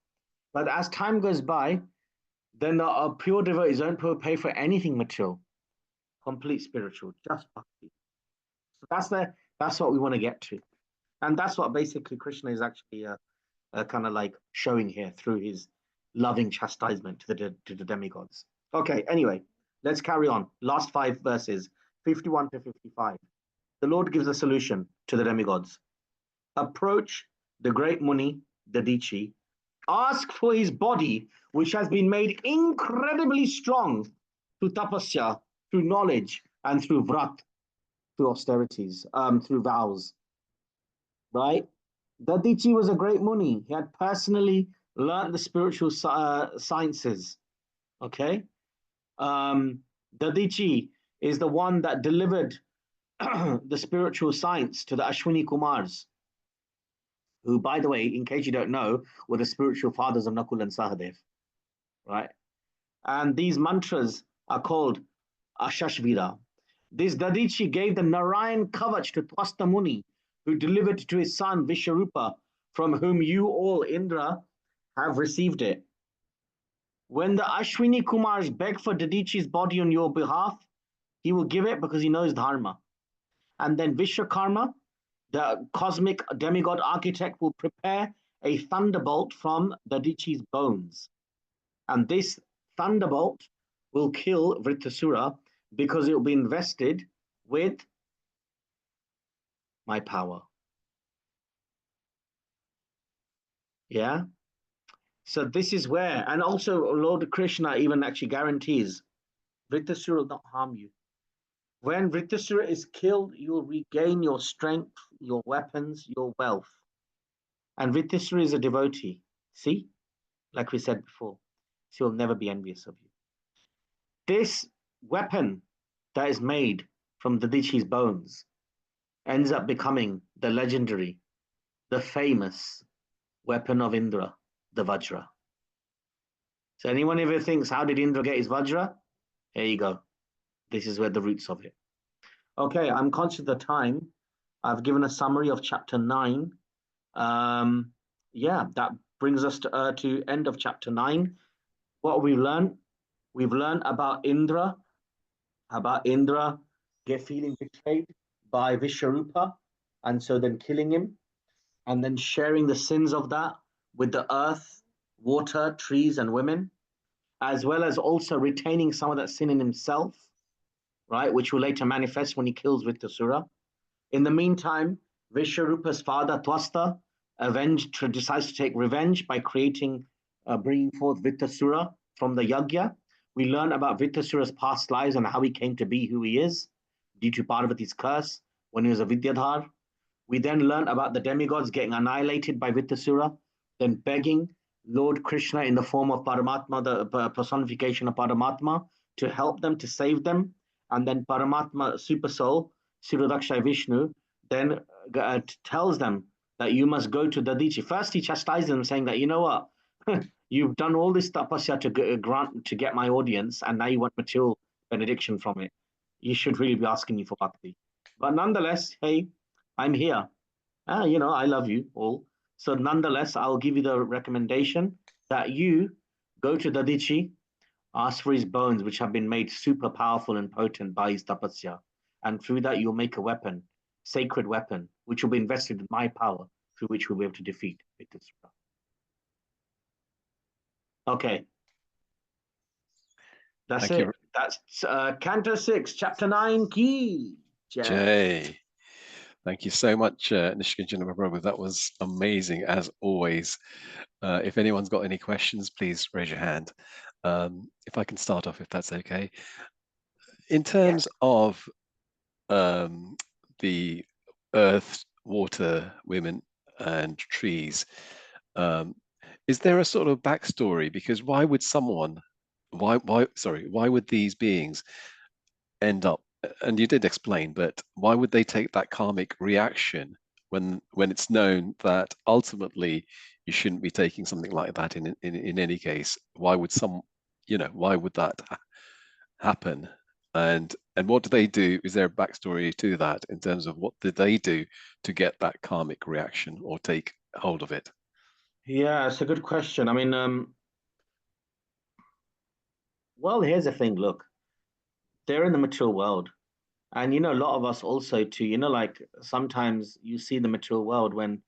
But as time goes by, then the pure devotees don't pay for anything material. Complete spiritual, just bhakti. So that's what we want to get to. And that's what basically Krishna is actually kind of like showing here through his loving chastisement to the demigods. Okay, anyway, let's carry on. Last 5 verses, 51 to 55. The Lord gives a solution to the demigods. Approach the great Muni, Dadichi, ask for his body, which has been made incredibly strong through tapasya, through knowledge, and through vrat, through austerities, through vows, right? Dadichi was a great Muni. He had personally learned the spiritual sciences, okay? Dadichi is the one that delivered the spiritual science to the Ashwini Kumars, who, by the way, in case you don't know, were the spiritual fathers of Nakul and Sahadev, right? And these mantras are called Ashashvira. This Dadichi gave the Narayan Kavach to Twasta Muni, who delivered to his son Vishwarupa, from whom you all, Indra, have received it. When the Ashwini Kumars begged for Dadichi's body on your behalf, He will give it because he knows dharma. And then Vishwakarma, the cosmic demigod architect, will prepare a thunderbolt from Dadichi's bones. And this thunderbolt will kill Vṛtrāsura because it will be invested with my power. Yeah. So this is where, and also Lord Krishna even actually guarantees Vṛtrāsura will not harm you. When Vṛtrāsura is killed, you will regain your strength, your weapons, your wealth. And Vṛtrāsura is a devotee. See, like we said before, she will never be envious of you. This weapon that is made from Dadichi's bones ends up becoming the legendary, the famous weapon of Indra, the Vajra. So anyone ever thinks, how did Indra get his Vajra? Here you go. This is where the roots of it. Okay, I'm conscious of the time. I've given a summary of chapter 9. Yeah, that brings us to end of chapter 9. What we've learned about Indra feeling betrayed by Vishwarupa, and so then killing him, and then sharing the sins of that with the earth, water, trees, and women, as well as also retaining some of that sin in himself, right, which will later manifest when he kills Vṛtrāsura. In the meantime, Vishwarupa's father, Twasta, decides to take revenge by bringing forth Vṛtrāsura from the yagya. We learn about Vṛtrāsura's past lives and how he came to be who he is due to Parvati's curse when he was a Vidyadhar. We then learn about the demigods getting annihilated by Vṛtrāsura, then begging Lord Krishna in the form of Paramatma, the personification of Paramatma, to help them, to save them. And then Paramatma, Super Soul, Sirudakshay Vishnu, then tells them that you must go to Dadichi. First, he chastises them, saying that, you know what, you've done all this tapasya to get my audience, and now you want material benediction from it. You should really be asking me for bhakti. But nonetheless, hey, I'm here. You know, I love you all. So nonetheless, I'll give you the recommendation that you go to Dadichi, ask for his bones, which have been made super powerful and potent by his tapasya. And through that, you'll make a weapon, sacred weapon, which will be invested in my power, through which we'll be able to defeat Vṛtrāsura. Okay. That's Thank it. you. That's Canto 6, Chapter 9, Ki. Jay. Thank you so much, Niskincina Prabhu. That was amazing, as always. If anyone's got any questions, please raise your hand. If I can start off, if that's okay. In terms of the earth, water, women, and trees, is there a sort of backstory? Because why would these beings end up, and you did explain, but why would they take that karmic reaction when it's known that ultimately you shouldn't be taking something like that in any case? Why would why would that happen? And what do they do? Is there a backstory to that in terms of what did they do to get that karmic reaction or take hold of it? Yeah, it's a good question. I mean, well, here's the thing. Look, they're in the material world. And, you know, a lot of us also too, you know, like sometimes you see the material world when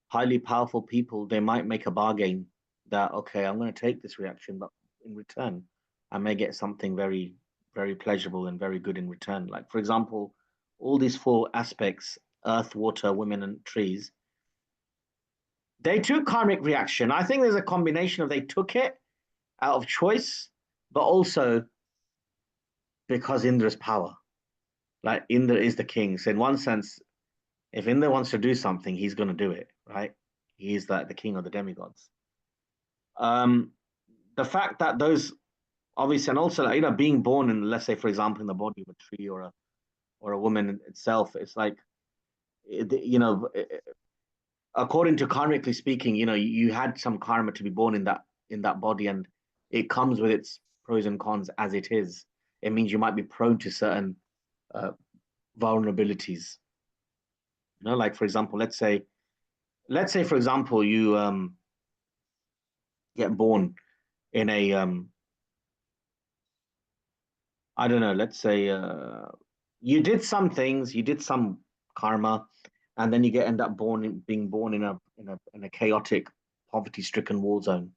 highly powerful people, they might make a bargain that, okay, I'm going to take this reaction, but in return, I may get something very, very pleasurable and very good in return. Like, for example, all these 4 aspects, earth, water, women, and trees, they took karmic reaction. I think there's a combination of they took it out of choice, but also because Indra's power. Like Indra is the king. So in one sense, if Indra wants to do something, he's going to do it, right? He's the king of the demigods. The fact that those, obviously, and also, you know, being born in, let's say, for example, in the body of a tree or a woman itself, it's like, you know, according to karmically speaking, you know, you had some karma to be born in that body, and it comes with its pros and cons as it is. It means you might be prone to certain vulnerabilities. You know, like for example, let's say for example, you get born in a I don't know, let's say you did some things, you did some karma, and then you end up being born in a chaotic, poverty-stricken war zone.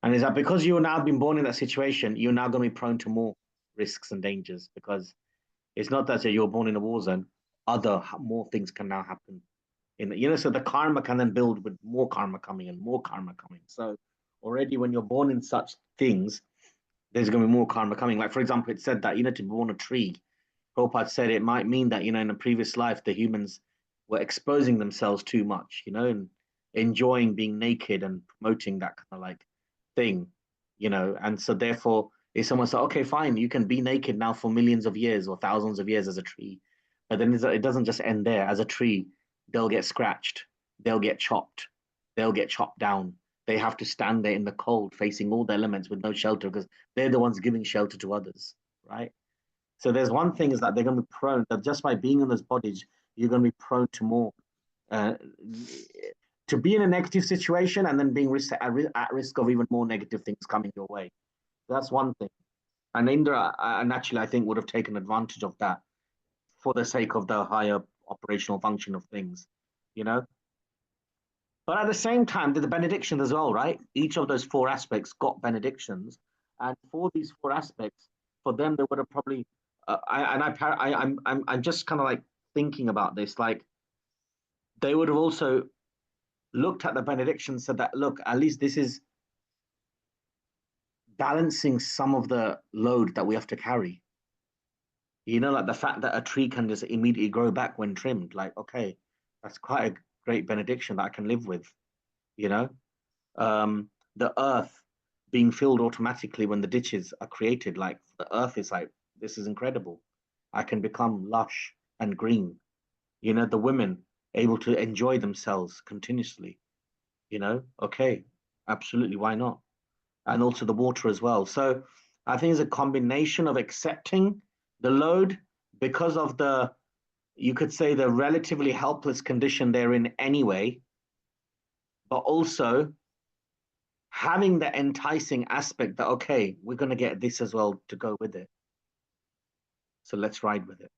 And is that because you're now been born in that situation, you're now going to be prone to more risks and dangers, because it's not that you're born in a war zone, more things can now happen. So the karma can then build with more karma coming and more karma coming. So already when you're born in such things, there's going to be more karma coming. Like, for example, it said that, to be born a tree, Prabhupada said it might mean that, in a previous life, the humans were exposing themselves too much, and enjoying being naked and promoting that kind of like thing, and so therefore it's almost like, okay, fine, you can be naked now for millions of years or thousands of years as a tree, but then it doesn't just end there. As a tree, they'll get scratched, they'll get chopped down. They have to stand there in the cold, facing all the elements with no shelter, because they're the ones giving shelter to others, right? So there's one thing is that they're going to be prone, that just by being in those bodies, you're going to be prone to more, to be in a negative situation and then being at risk of even more negative things coming your way. That's one thing. And Indra, naturally, I think, would have taken advantage of that for the sake of the higher operational function of things, But at the same time, the benedictions as well, right? Each of those four aspects got benedictions, and for these four aspects, for them, they would have probably. I'm just kind of like thinking about this, like they would have also looked at the benediction, said that, look, at least this is balancing some of the load that we have to carry. Like the fact that a tree can just immediately grow back when trimmed, like, okay, that's quite a great benediction that I can live with, the earth being filled automatically when the ditches are created, like the earth is like, this is incredible. I can become lush and green. The women able to enjoy themselves continuously, okay, absolutely, why not? And also the water as well. So I think it's a combination of accepting the load because of you could say, the relatively helpless condition they're in anyway, but also having the enticing aspect that, okay, we're going to get this as well to go with it. So let's ride with it.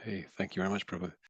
Okay, thank you very much, Prabhu.